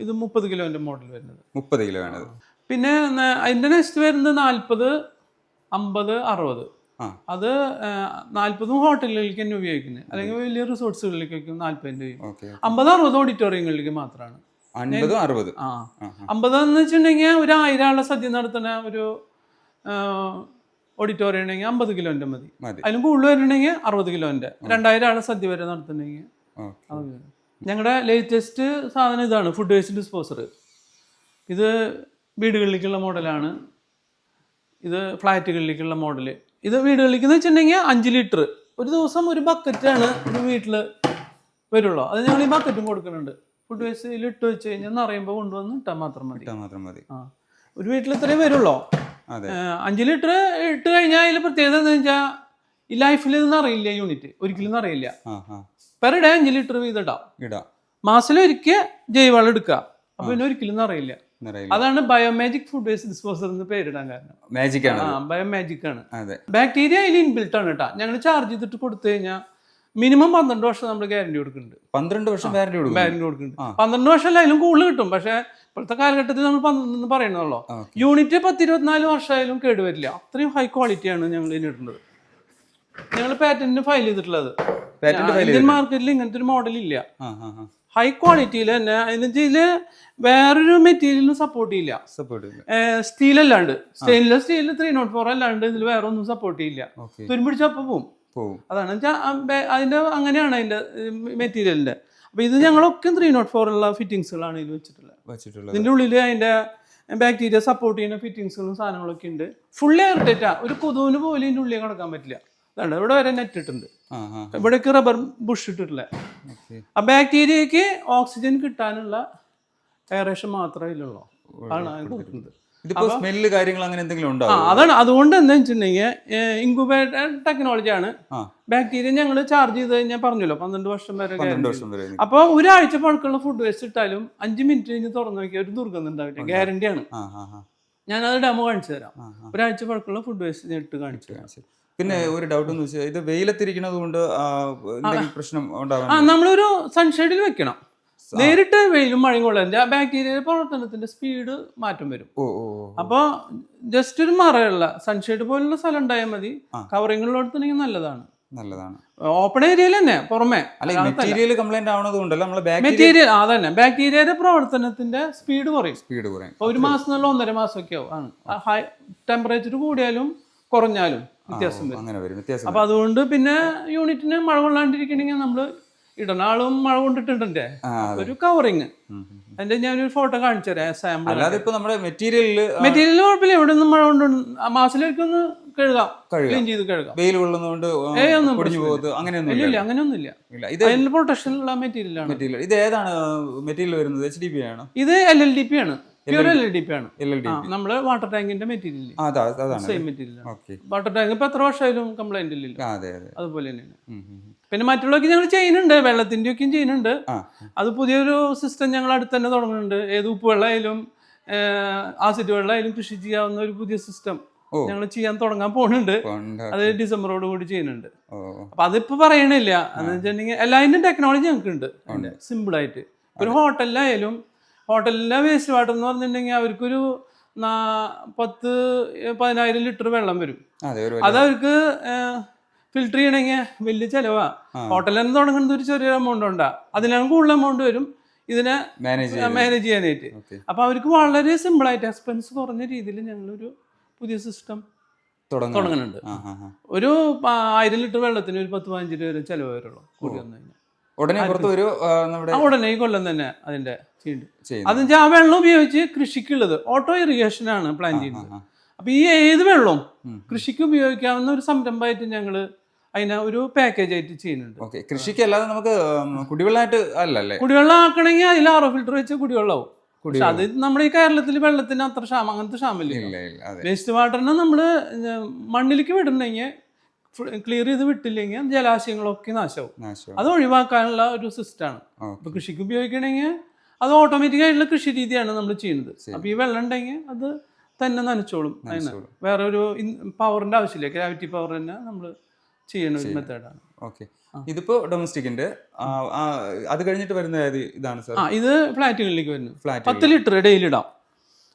ഇത് 30 കിലോന്റെ മോഡൽ വരുന്നത്. 30 കിലോ വേണത്. പിന്നെ അതിന്റെ നെക്സ്റ്റ് വരുന്നത് 40, 50, 60. അത് 40 ഹോട്ടലുകളിലേക്ക് തന്നെ ഉപയോഗിക്കുന്നത്, അല്ലെങ്കിൽ വലിയ റിസോർട്ട്സുകളിലേക്കും 40 ഉപയോഗിക്കും. 50-60 ഓഡിറ്റോറിയങ്ങളിലേക്ക് മാത്രമാണ്. 50 എന്ന് വെച്ചിട്ടുണ്ടെങ്കിൽ ഒരു 1000 ആളുടെ സദ്യ നടത്തുന്ന ഒരു ഓഡിറ്റോറിയം ഉണ്ടെങ്കിൽ 50 കിലോന്റെ മതി. അതിലും കൂടുതൽ വരുന്നുണ്ടെങ്കിൽ 60 കിലോന്റെ 2000 ആളെ സദ്യ വരെ നടത്തുന്നുണ്ടെങ്കിൽ. ഞങ്ങളുടെ ലേറ്റസ്റ്റ് സാധനം ഇതാണ്, ഫുഡ് വേസ്റ്റ് ഡിസ്പോസർ. ഇത് വീടുകളിലേക്കുള്ള മോഡലാണ്. ഇത് ഫ്ലാറ്റുകളിലേക്കുള്ള മോഡല്. ഇത് വീടുകളിലേക്ക് എന്ന് വെച്ചിട്ടുണ്ടെങ്കിൽ 5 ലിറ്റർ ഒരു ദിവസം ഒരു ബക്കറ്റാണ് ഒരു വീട്ടിൽ വരുള്ളൂ. അത് ഞങ്ങൾ ഈ ബക്കറ്റും കൊടുക്കുന്നുണ്ട്. ഫുഡ് വേസ്റ്റിൽ ഇട്ട് വെച്ച് കഴിഞ്ഞാൽ നിറയുമ്പോൾ കൊണ്ടുവന്ന് ഇട്ടാൽ മാത്രം മതി. ഒരു വീട്ടിൽ ഇത്രയും വരുള്ളൂ. 5 ലിറ്റർ ഇട്ട് കഴിഞ്ഞാൽ അതിൽ പ്രത്യേകത എന്താ വെച്ചാൽ ഈ ലൈഫിൽ ഇതൊന്നും അറിയില്ല, യൂണിറ്റ് ഒരിക്കലും അറിയില്ല. പെർ ഡേ 5 ലിറ്റർ വീതം ഇടാം. മാസത്തിലൊരിക്കൽ ജൈവവളം എടുക്കുക. അപ്പൊ പിന്നെ ഒരിക്കലും അറിയില്ല. അതാണ് ബയോമാജിക് ഫുഡ് വേസ്റ്റ് ഡിസ്പോസർ എന്ന് പേരിടാൻ കാരണം. ബയോമാജിക് ആണ്. ബാക്ടീരിയ അതിൽ ഇൻബിൽട്ട് ആണ് കേട്ടോ. ഞങ്ങൾ ചാർജ് ചെയ്തിട്ട് കൊടുത്തു കഴിഞ്ഞാൽ മിനിമം 12 വർഷം നമ്മൾ ഗ്യാരണ്ടി കൊടുക്കുന്നുണ്ട്. 12 വർഷം ഗ്യാരണ്ടി കൊടുക്കുന്നുണ്ട്. 12 വർഷം അല്ല, അതിലും കൂടുതൽ കിട്ടും. പക്ഷെ ഇപ്പോഴത്തെ കാലഘട്ടത്തിൽ നമ്മൾ 12 പറയുന്നുള്ളൂ. യൂണിറ്റ് 10-24 വർഷമായാലും കേടുവരില്ല. അത്രയും ഹൈ ക്വാളിറ്റിയാണ് ഞങ്ങൾ ഇതിന് ഇടുന്നത്. ഞങ്ങൾ പാറ്റന്റിന് ഫയൽ ചെയ്തിട്ടുള്ളത്. ഇന്ത്യൻ മാർക്കറ്റിൽ ഇങ്ങനത്തെ ഒരു മോഡൽ ഇല്ല. ഹൈ ക്വാളിറ്റിയിൽ തന്നെ. അതിന് വേറൊരു മെറ്റീരിയലും സപ്പോർട്ട് ചെയ്യില്ല. സ്റ്റീൽ അല്ലാണ്ട്, സ്റ്റെയിൻലെസ് സ്റ്റീൽ 304 അല്ലാണ്ട് ഇതിൽ വേറെ ഒന്നും സപ്പോർട്ട് ചെയ്യില്ല. തുരുമ്പിടിച്ചപ്പം പോവും. അതാണ് അതിന്റെ അങ്ങനെയാണ് അതിന്റെ മെറ്റീരിയലിന്റെ. അപ്പൊ ഇത് ഞങ്ങളൊക്കെ 304 ഉള്ള ഫിറ്റിങ്സുകളാണ് ഇതിൽ വെച്ചിട്ടുള്ളത്. ഇതിന്റെ ഉള്ളിൽ അതിന്റെ ബാക്ടീരിയ സപ്പോർട്ട് ചെയ്യുന്ന ഫിറ്റിങ്സുകളും സാധനങ്ങളൊക്കെ ഉണ്ട്. ഫുൾ എയർ ടൈറ്റാ. ഒരു കൊതുവിന് പോലും ഇതിന്റെ ഉള്ളിൽ കിടക്കാൻ പറ്റില്ല. അതാണ് ഇവിടെ വരെ നെറ്റ് ഇട്ടുണ്ട്. ഇവിടേക്ക് റബ്ബർ ബുഷ് ഇട്ടിട്ടില്ല. ആ ബാക്ടീരിയക്ക് ഓക്സിജൻ കിട്ടാനുള്ള എയറേഷൻ മാത്രമേ ഇതിലുള്ളൂ. ആണ് കൊടുക്കുന്നത്. അതാണ്. അതുകൊണ്ട് എന്താ വെച്ചിട്ടുണ്ടെങ്കിൽ ഇൻക്യുബേറ്റർ ടെക്നോളജിയാണ്. ബാക്ടീരിയ ഞങ്ങൾ ചാർജ് ചെയ്ത് കഴിഞ്ഞാൽ പറഞ്ഞല്ലോ 12 വർഷം വരെ. അപ്പൊ ഒരാഴ്ച പഴക്കമുള്ള ഫുഡ് വേസ്റ്റ് ഇട്ടാലും 5 മിനിറ്റ് കഴിഞ്ഞ് തുറന്നു നോക്കിയാൽ ഒരു ദുർഗന്ധം ഉണ്ടാവില്ല. ഗ്യാരണ്ടിയാണ്. ഞാനത് ഡെമോ കാണിച്ചു തരാം. ഒരാഴ്ച പഴക്കമുള്ള ഫുഡ് വേസ്റ്റ് ഇട്ട് കാണിച്ചു തരാം. പിന്നെ ഒരു ഡൗട്ട് എന്ന് വെച്ചാൽ ഇത് വെയിലത്തിരിക്കുന്നത് കൊണ്ട് പ്രശ്നം നമ്മളൊരു സൺഷെയ്ഡിൽ വെക്കണം. നേരിട്ട് വെയിലും മഴയും കൊള്ളാൻ ബാക്ടീരിയ പ്രവർത്തനത്തിന്റെ സ്പീഡ് മാറ്റം വരും. അപ്പൊ ജസ്റ്റ് ഒരു മറയുള്ള സൺഷെയ്ഡ് പോലുള്ള സ്ഥലം ഉണ്ടായാൽ മതി. കവറിങ്ങുള്ളടത്തുണ്ടെങ്കിൽ നല്ലതാണ്. നല്ലതാണ്. ഓപ്പൺ ഏരിയയിൽ തന്നെ പുറമെ. അല്ല, മെറ്റീരിയൽ കംപ്ലൈന്റ് ആവുന്നത് കൊണ്ടല്ല, നമ്മള് മെറ്റീരിയൽ അതന്നെ ബാക്ടീരിയയുടെ പ്രവർത്തനത്തിന്റെ സ്പീഡ് കുറയും. കുറയും. ഒരു മാസം എന്നുള്ള 1.5 മാസമൊക്കെ ആവും. ഹൈ ടെമ്പറേച്ചർ കൂടിയാലും കുറഞ്ഞാലും വ്യത്യാസം വരും. അങ്ങനെ വരും വ്യത്യാസം. അപ്പൊ അതുകൊണ്ട് പിന്നെ യൂണിറ്റിന് മഴ കൊള്ളാണ്ടിരിക്കണമെങ്കിൽ നമ്മള് ഇടുന്ന ആളും മഴ കൊണ്ടിട്ടുണ്ടേ ഒരു കവറിങ്. അതിന്റെ ഞാനൊരു ഫോട്ടോ കാണിച്ചു തരാം സാമ്പിൾ. അല്ലാതെ ഇപ്പൊ നമ്മുടെ മെറ്റീരിയലില് കുഴപ്പമില്ല. ഇവിടെ നിന്ന് മഴ കൊണ്ട് മാസത്തിലേക്കൊന്ന് കഴുകാം, ക്ലീൻ ചെയ്ത് കഴുകാം. വെയിൽ കൊള്ളുന്നതുകൊണ്ട് അങ്ങനെയൊന്നും ഇല്ല, അങ്ങനെയൊന്നുമില്ല. അതിന് പ്രൊട്ടക്ഷൻ ഉള്ള മെറ്റീരിയലാണ്. മെറ്റീരിയൽ ഇത് ഏതാണ് മെറ്റീരിയൽ വരുന്നത്? HDP ആണോ? ഇത് LLDP ആണ്. പ്യൂർ LLDP ആണ്. നമ്മള് വാട്ടർ ടാങ്കിന്റെ material same material. Water tank ഇപ്പൊ എത്ര വർഷമായാലും കംപ്ലൈന്റ് ഇല്ലല്ലോ. അതുപോലെ തന്നെയാണ്. പിന്നെ മറ്റുള്ളവർക്ക് ഞങ്ങൾ ചെയ്യുന്നുണ്ട്, വെള്ളത്തിന്റെ ഒക്കെയും ചെയ്യുന്നുണ്ട്. അത് പുതിയൊരു സിസ്റ്റം ഞങ്ങൾ അടുത്ത് തന്നെ തുടങ്ങുന്നുണ്ട്. ഏത് ഉപ്പ് വെള്ളമായാലും ആസിഡ് വെള്ളമായാലും കൃഷി ചെയ്യാവുന്ന ഒരു പുതിയ സിസ്റ്റം ഞങ്ങൾ ചെയ്യാൻ തുടങ്ങാൻ പോകുന്നുണ്ട്. അത് ഡിസംബറോട് കൂടി ചെയ്യുന്നുണ്ട്. അപ്പൊ അതിപ്പോ പറയണില്ല. എന്ന് വെച്ചിട്ടുണ്ടെങ്കിൽ എല്ലാതിന്റെ ടെക്നോളജി ഞങ്ങൾക്ക് ഉണ്ട് സിമ്പിൾ ആയിട്ട്. ഒരു ഹോട്ടലിലായാലും ഹോട്ടലിലെ വേസ്റ്റ് വാട്ടർ എന്ന് പറഞ്ഞിട്ടുണ്ടെങ്കിൽ അവർക്കൊരു 10,000 ലിറ്റർ വെള്ളം വരും. അതവർക്ക് ഫിൽട്ടർ ചെയ്യണമെങ്കിൽ വലിയ ചെലവാ. ഹോട്ടലിൽ നിന്ന് തുടങ്ങുന്നത് ഒരു ചെറിയ എമൗണ്ട് ഉണ്ടാ, അതിനാണ് കൂടുതൽ എമൗണ്ട് വരും ഇതിനെ മാനേജ് ചെയ്യാനായിട്ട്. അപ്പൊ അവർക്ക് വളരെ സിമ്പിൾ ആയിട്ട് എക്സ്പെൻസ് കുറഞ്ഞ രീതിയിൽ ഞങ്ങളൊരു പുതിയ സിസ്റ്റം തുടങ്ങുന്നുണ്ട്. ഒരു 1000 ലിറ്റർ വെള്ളത്തിന് ഒരു 10-15 രൂപ വരെ ചെലവ് വരുള്ളൂ കൂടി വന്നു കഴിഞ്ഞാൽ. ഉടനെ ഈ കൊല്ലം തന്നെ അതിന്റെ ചെയ്യുന്നുണ്ട്. അതെന്ന് ആ വെള്ളം ഉപയോഗിച്ച് കൃഷിക്കുള്ളത് ഓട്ടോ ഇറിഗേഷൻ ആണ് പ്ലാൻ ചെയ്യുന്നത്. അപ്പൊ ഈ ഏത് വെള്ളവും കൃഷിക്ക് ഉപയോഗിക്കാവുന്ന ഒരു സംരംഭമായിട്ട് ഞങ്ങള് അതിനെ ഒരു പാക്കേജ് ആയിട്ട് ചെയ്യുന്നുണ്ട്. കൃഷിക്ക് അല്ലാതെ നമുക്ക് കുടിവെള്ളമായിട്ട് അല്ലല്ലേ? കുടിവെള്ളം ആക്കണമെങ്കിൽ അതിൽ RO ഫിൽറ്റർ വെച്ച് കുടിവെള്ളമാവും. പക്ഷെ അത് നമ്മുടെ ഈ കേരളത്തിൽ വെള്ളത്തിന് അത്ര അങ്ങനത്തെ ക്ഷാമമില്ല. വേസ്റ്റ് വാട്ടറിനെ നമ്മള് മണ്ണിലേക്ക് വിടണമെങ്കിൽ ക്ലിയർ ചെയ്ത് വിട്ടില്ലെങ്കിൽ ജലാശയങ്ങളൊക്കെ നാശവും. അത് ഒഴിവാക്കാനുള്ള ഒരു സിസ്റ്റമാണ്. ഇപ്പൊ കൃഷിക്ക് ഉപയോഗിക്കണമെങ്കിൽ അത് ഓട്ടോമാറ്റിക് ആയിട്ടുള്ള കൃഷി രീതിയാണ് നമ്മൾ ചെയ്യുന്നത്. അപ്പൊ ഈ വെള്ളം ഉണ്ടെങ്കിൽ അത് തന്നെ നനച്ചോളും. അതിന് വേറെ ഒരു പവറിന്റെ ആവശ്യമില്ല. ഗ്രാവിറ്റി പവർ തന്നെ നമ്മൾ ചെയ്യുന്ന ഒരു മെത്തേഡാണ്. ഇതിപ്പോ ഡൊമസ്റ്റിക്കിന്റെ അത് കഴിഞ്ഞിട്ട് വരുന്ന ഇതാണ് സാർ. ഇത് ഫ്ലാറ്റുകളിലേക്ക് വരുന്നത്. 10 ലിറ്റർ ഡെയിലി ഇടാം.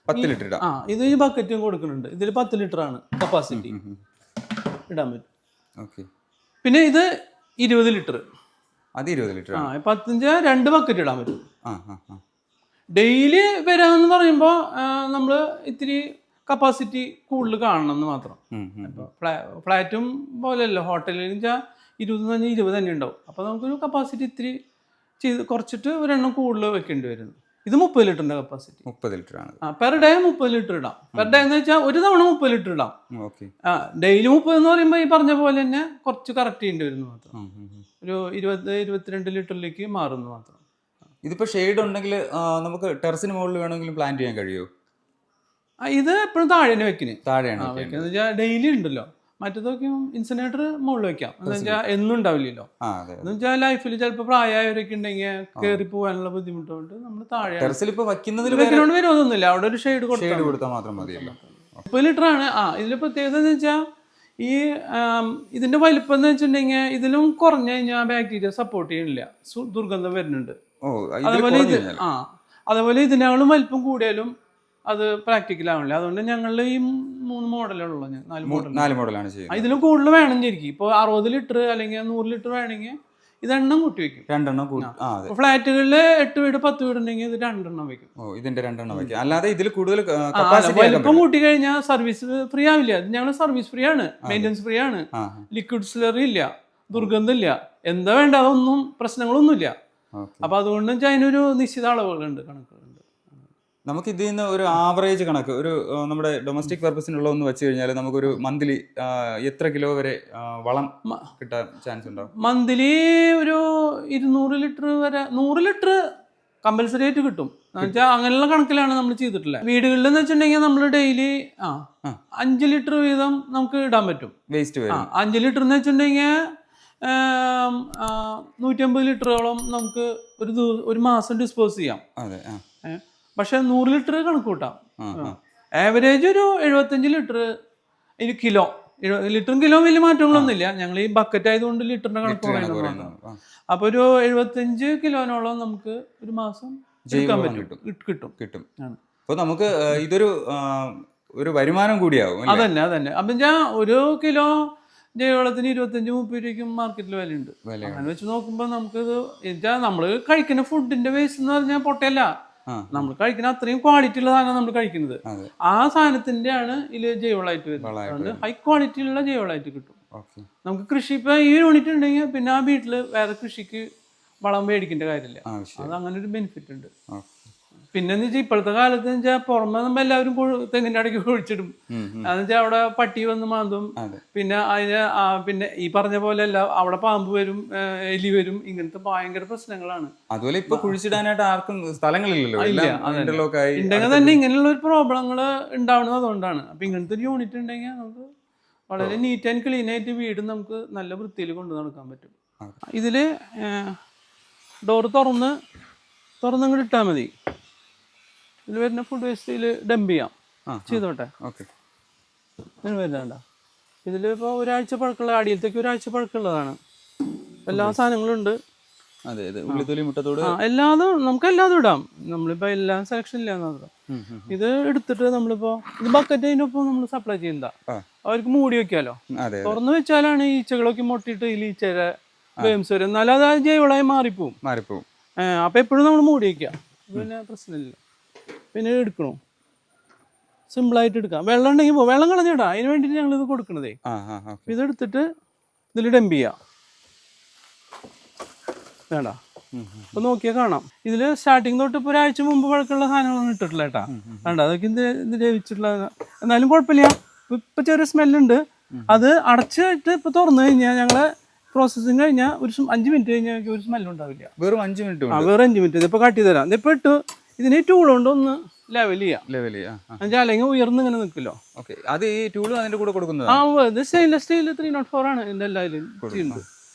10 ലിറ്റർ ഇടാം. ഇത് ഈ ബക്കറ്റും കൊടുക്കുന്നുണ്ട്. ഇതിൽ 10 ലിറ്റർ ആണ് കപ്പാസിറ്റി ഇടാൻ പറ്റും. പിന്നെ ഇത് 20 ലിറ്റർ. അത് 20 ലിറ്റർ. 2 ബക്കറ്റ് ഇടാൻ പറ്റും. ഡെയിലി വരാമെന്ന് പറയുമ്പോൾ നമ്മൾ ഇത്തിരി കപ്പാസിറ്റി കൂടുതൽ കാണണം എന്ന് മാത്രം. ഫ്ലാറ്റും പോലെയല്ലോ ഹോട്ടലിൽ 20 തന്നെ ഉണ്ടാവും. അപ്പോൾ നമുക്കൊരു കപ്പാസിറ്റി ഇത്തിരി കുറച്ചിട്ട് ഒരെണ്ണം കൂടുതൽ വെക്കേണ്ടി വരുന്നു. ഇത് 30 ലിറ്ററിന്റെ കപ്പാസിറ്റി. 30 ലിറ്റർ ആണ്. പെർ ഡേ 30 ലിറ്റർ ഇടാം. പെർ ഡേ എന്ന് വെച്ചാൽ ഒരു തവണ 30 ലിറ്റർ ഇടാം. ഡെയിലി 30 എന്ന് പറയുമ്പോൾ ഈ പറഞ്ഞ പോലെ തന്നെ കുറച്ച് കറക്റ്റ് ചെയ്യേണ്ടി വരുന്നു മാത്രം. ഒരു 20-22 ലിറ്ററിലേക്ക് മാറുന്നു മാത്രം. ഇതിപ്പോ ഷെയ്ഡ് ഉണ്ടെങ്കിൽ നമുക്ക് ടെറസിന് മുകളിൽ വേണമെങ്കിലും പ്ലാൻ ചെയ്യാൻ കഴിയുമോ? ഇത് എപ്പോഴും താഴെ വെക്കുന്നത്. താഴെയാണ് വെച്ചാൽ ഡെയിലി ഉണ്ടല്ലോ. മറ്റേതൊക്കെ ഇൻസിനേറ്റർ മുകളിൽ വെക്കാം. എന്ന് വെച്ചാൽ എന്നും ഉണ്ടാവില്ലല്ലോ. എന്ന് വെച്ചാൽ ലൈഫിൽ ചിലപ്പോൾ പ്രായമായവരൊക്കെ ഉണ്ടെങ്കിൽ കയറി പോകാനുള്ള ബുദ്ധിമുട്ടുകൊണ്ട് നമ്മൾ താഴെ വെക്കുന്നോണ്ട് വരുമൊന്നുമില്ല. അവിടെ ഒരു ഷെയ്ഡ് കൊടുത്താൽ മാത്രം മതിയല്ലോ. 30 ലിറ്റർ ആണ്. ഇതിന്റെ പ്രത്യേകത എന്ന് വെച്ചാൽ ഈ ഇതിന്റെ വലിപ്പം എന്ന് വെച്ചിട്ടുണ്ടെങ്കിൽ ഇതിലും കുറഞ്ഞു കഴിഞ്ഞാൽ ബാക്ടീരിയ സപ്പോർട്ട് ചെയ്യണില്ല, ദുർഗന്ധം വരുന്നുണ്ട്. അതേപോലെ ഇതിനേക്കാളും വലിപ്പം കൂടിയാലും അത് പ്രാക്ടിക്കൽ ആവണില്ല. അതുകൊണ്ട് ഞങ്ങൾ ഈ 3 മോഡലുള്ളൂ. 4 മോഡലാണ് ചെയ്യുന്നത്. ഇതിലും കൂടുതൽ വേണം ശരിക്കും. ഇപ്പോൾ 60 ലിറ്റർ അല്ലെങ്കിൽ 100 ലിറ്റർ വേണമെങ്കിൽ ഇത് എണ്ണം കൂട്ടി വെക്കും. 2 എണ്ണം. ഫ്ലാറ്റുകളിൽ 8 വീട് 10 വീട് ഉണ്ടെങ്കിൽ ഇത് 2 എണ്ണം വെക്കും. ഇതിന്റെ 2 എണ്ണം വെക്കും. അല്ലാതെ ഇതിൽ കൂടുതൽ വലിപ്പം കൂട്ടി കഴിഞ്ഞാൽ സർവീസ് ഫ്രീ ആവില്ല. ഞങ്ങൾ സർവീസ് ഫ്രീ ആണ്, മെയിൻ്റെനൻസ് ഫ്രീ ആണ്, ലിക്വിഡ് സ്ലറി ഇല്ല, ദുർഗന്ധം ഇല്ല, എന്താ വേണ്ട അതൊന്നും പ്രശ്നങ്ങളൊന്നുമില്ല. അപ്പൊ അതുകൊണ്ട് അതിനൊരു നിശ്ചിത അളവുകളുണ്ട്, കണക്കുകളുണ്ട്. നമുക്ക് ഇതിൽ നിന്ന് ഒരു ആവറേജ് കണക്ക് ഒരു നമ്മുടെ ഡൊമസ്റ്റിക് പർപ്പസിനുള്ള ഒന്ന് വെച്ച് കഴിഞ്ഞാൽ നമുക്കൊരു മന്ത്ലി എത്ര കിലോ വരെ വളം കിട്ടാൻ ചാൻസ് ഉണ്ടാവും? മന്ത്ലി ഒരു 200 ലിറ്റർ വരെ, 100 ലിറ്റർ കമ്പൽസറി ആയിട്ട് കിട്ടും. എന്നുവെച്ചാൽ അങ്ങനെയുള്ള കണക്കിലാണ് നമ്മൾ ചെയ്തിട്ടുള്ളത്. വീടുകളിൽ എന്ന് വെച്ചിട്ടുണ്ടെങ്കിൽ നമ്മൾ ഡെയിലി 5 ലിറ്റർ വീതം നമുക്ക് ഇടാൻ പറ്റും. വേസ്റ്റ് 5 ലിറ്റർ എന്ന് വെച്ചിട്ടുണ്ടെങ്കിൽ 150 ലിറ്ററോളം നമുക്ക് ഒരു മാസം ഡിസ്പോസ് ചെയ്യാം. പക്ഷെ 100 ലിറ്റർ കണക്ക് കൂട്ടാം. ആവറേജ് ഒരു 75 ലിറ്റർ കിലോ. ലിറ്ററും കിലോ വലിയ മാറ്റങ്ങളൊന്നുമില്ല. ഞങ്ങൾ ഈ ബക്കറ്റ് ആയതുകൊണ്ട് ലിറ്ററിന്റെ കണക്ക് പറയുന്നത്. അപ്പൊ ഒരു 75 കിലോനോളം നമുക്ക് ഒരു മാസം കിട്ടും. അപ്പൊ നമുക്ക് ഇതൊരു വരുമാനം കൂടിയാവും. അതന്നെ. അപ്പൊ ഞാൻ 1 കിലോ ജൈവവളത്തിന് 25-30 രൂപയ്ക്കും മാർക്കറ്റിൽ വിലയുണ്ട്. അങ്ങനെ വെച്ച് നോക്കുമ്പോൾ നമുക്കിത് നമ്മൾ കഴിക്കുന്ന ഫുഡിന്റെ വേസ്റ്റ് എന്ന് പറഞ്ഞാൽ പൊട്ടയല്ല, നമ്മൾ കഴിക്കുന്ന അത്രയും ക്വാളിറ്റി ഉള്ള സാധനം നമ്മൾ കഴിക്കുന്നത്. ആ സാധനത്തിന്റെ ആണ് ഇതിൽ ജൈവവളമായിട്ട് വരുന്നത്. അതുകൊണ്ട് ഹൈ ക്വാളിറ്റി ഉള്ള ജൈവവളമായിട്ട് കിട്ടും നമുക്ക്. കൃഷി ഇപ്പൊ ഈ യൂണിറ്റ് ഉണ്ടെങ്കിൽ പിന്നെ ആ വീട്ടില് വേറെ കൃഷിക്ക് വളം മേടിക്കേണ്ട കാര്യമില്ല. അത് അങ്ങനെ ഒരു ബെനിഫിറ്റ് ഉണ്ട്. പിന്നെന്ന് വെച്ചാൽ ഇപ്പോഴത്തെ കാലത്ത് വെച്ചാൽ പുറമെ നമ്മൾ എല്ലാവരും തെങ്ങിന്റെ അടയ്ക്ക് ഒഴിച്ചിടും. അതെന്ന് വെച്ചാൽ അവിടെ പട്ടി വന്ന് മാന്തും, പിന്നെ അതിന് പിന്നെ ഈ പറഞ്ഞ പോലെ അല്ല, അവിടെ പാമ്പ് വരും, എലി വരും, ഇങ്ങനത്തെ ഭയങ്കര പ്രശ്നങ്ങളാണ്. അതുപോലെ ഇപ്പൊ കുഴിച്ചിടാനായിട്ട് ആർക്കും സ്ഥലങ്ങളില്ലല്ലോ. ഉണ്ടെങ്കിൽ തന്നെ ഇങ്ങനെയുള്ള ഒരു പ്രോബ്ലങ്ങൾ ഉണ്ടാവുന്നത് അതുകൊണ്ടാണ്. അപ്പൊ ഇങ്ങനത്തെ ഒരു യൂണിറ്റ് ഉണ്ടെങ്കിൽ നമുക്ക് വളരെ നീറ്റ് ആൻഡ് ക്ലീൻ ആയിട്ട് വീട് നമുക്ക് നല്ല വൃത്തിയിൽ കൊണ്ടു നടക്കാൻ പറ്റും. ഇതില് ഡോറ് തുറന്നിങ്ങോട്ട് ഇട്ടാൽ മതി. ഇതിൽ വരുന്ന ഫുഡ് വേസ്റ്റ് ഇതിൽ ഡംപ് ചെയ്യാം, ചെയ്തോട്ടെ. ഇതിന് വരുന്നുണ്ട. ഇതിലിപ്പോൾ ഒരാഴ്ച പഴക്കമുള്ള, അടിയിലത്തേക്ക് ഒരാഴ്ച പഴക്കമുള്ളതാണ്. എല്ലാ സാധനങ്ങളും ഉണ്ട്. എല്ലാതും നമുക്ക് എല്ലാതും ഇടാം. നമ്മളിപ്പോൾ എല്ലാം സെലക്ഷൻ ഇല്ലാന്ന്. ഇത് എടുത്തിട്ട് നമ്മളിപ്പോൾ ഇത് ബക്കറ്റ് അതിനൊപ്പം നമ്മൾ സപ്ലൈ ചെയ്യുന്നതാ. അവർക്ക് മൂടി വെക്കാലോ. തുറന്നു വെച്ചാലാണ് ഈച്ചകളൊക്കെ മുട്ടിയിട്ട് ഇതിൽ ഈച്ചയുടെ വേംസ് വരും. എന്നാലും അത് ജൈവളമായി മാറിപ്പോവും. അപ്പം എപ്പോഴും നമ്മൾ മൂടി വയ്ക്കുക, പിന്നെ പ്രശ്നമില്ല. പിന്നെ എടുക്കണോ സിമ്പിളായിട്ട് എടുക്കാം. വെള്ളം ഉണ്ടെങ്കിൽ വെള്ളം കളഞ്ഞിടാം. അതിന് വേണ്ടിയിട്ട് ഞങ്ങൾ ഇത് കൊടുക്കണതേ. ഇതെടുത്തിട്ട് ഇതിൽ ഡംപ് ചെയ്യാം. വേണ്ട അപ്പൊ നോക്കിയാൽ കാണാം. ഇതിൽ സ്റ്റാർട്ടിങ് തൊട്ട് ഇപ്പോൾ ഒരാഴ്ച മുമ്പ് പഴക്കമുള്ള സാധനങ്ങളൊന്നും ഇട്ടിട്ടില്ല കേട്ടാ. വേണ്ട അതൊക്കെ ഇത് ലഭിച്ചിട്ടുള്ള, എന്നാലും കുഴപ്പമില്ല. ഇപ്പൊ ചെറിയ സ്മെല്ലുണ്ട്. അത് അടച്ചിട്ട് ഇപ്പൊ തുറന്നു കഴിഞ്ഞാൽ ഞങ്ങളെ പ്രോസസ്സിങ് കഴിഞ്ഞാൽ ഒരു 5 മിനിറ്റ് കഴിഞ്ഞാൽ ഒരു സ്മെല്ലും ഉണ്ടാവില്ല. വെറും 5 മിനിറ്റ്. വെറും 5 മിനിറ്റ്. ഇതിപ്പോ കാട്ടി തരാം. ഇതിപ്പോ ഇട്ടു. ഇതിന് ടൂൾ കൊണ്ട് ഒന്ന് ലെവൽ ചെയ്യാം. അല്ലെങ്കിൽ ഉയർന്ന് ഇങ്ങനെ നിൽക്കല്ലോ. അത് ഈ ടൂൾ അതിന്റെ കൂടെ കൊടുക്കുന്നത്. ഇത് സ്റ്റെയിൻലെസ് സ്റ്റീൽ 304 ആണ് ഇതിന്റെ എല്ലാവരും ചെയ്യുന്നത്.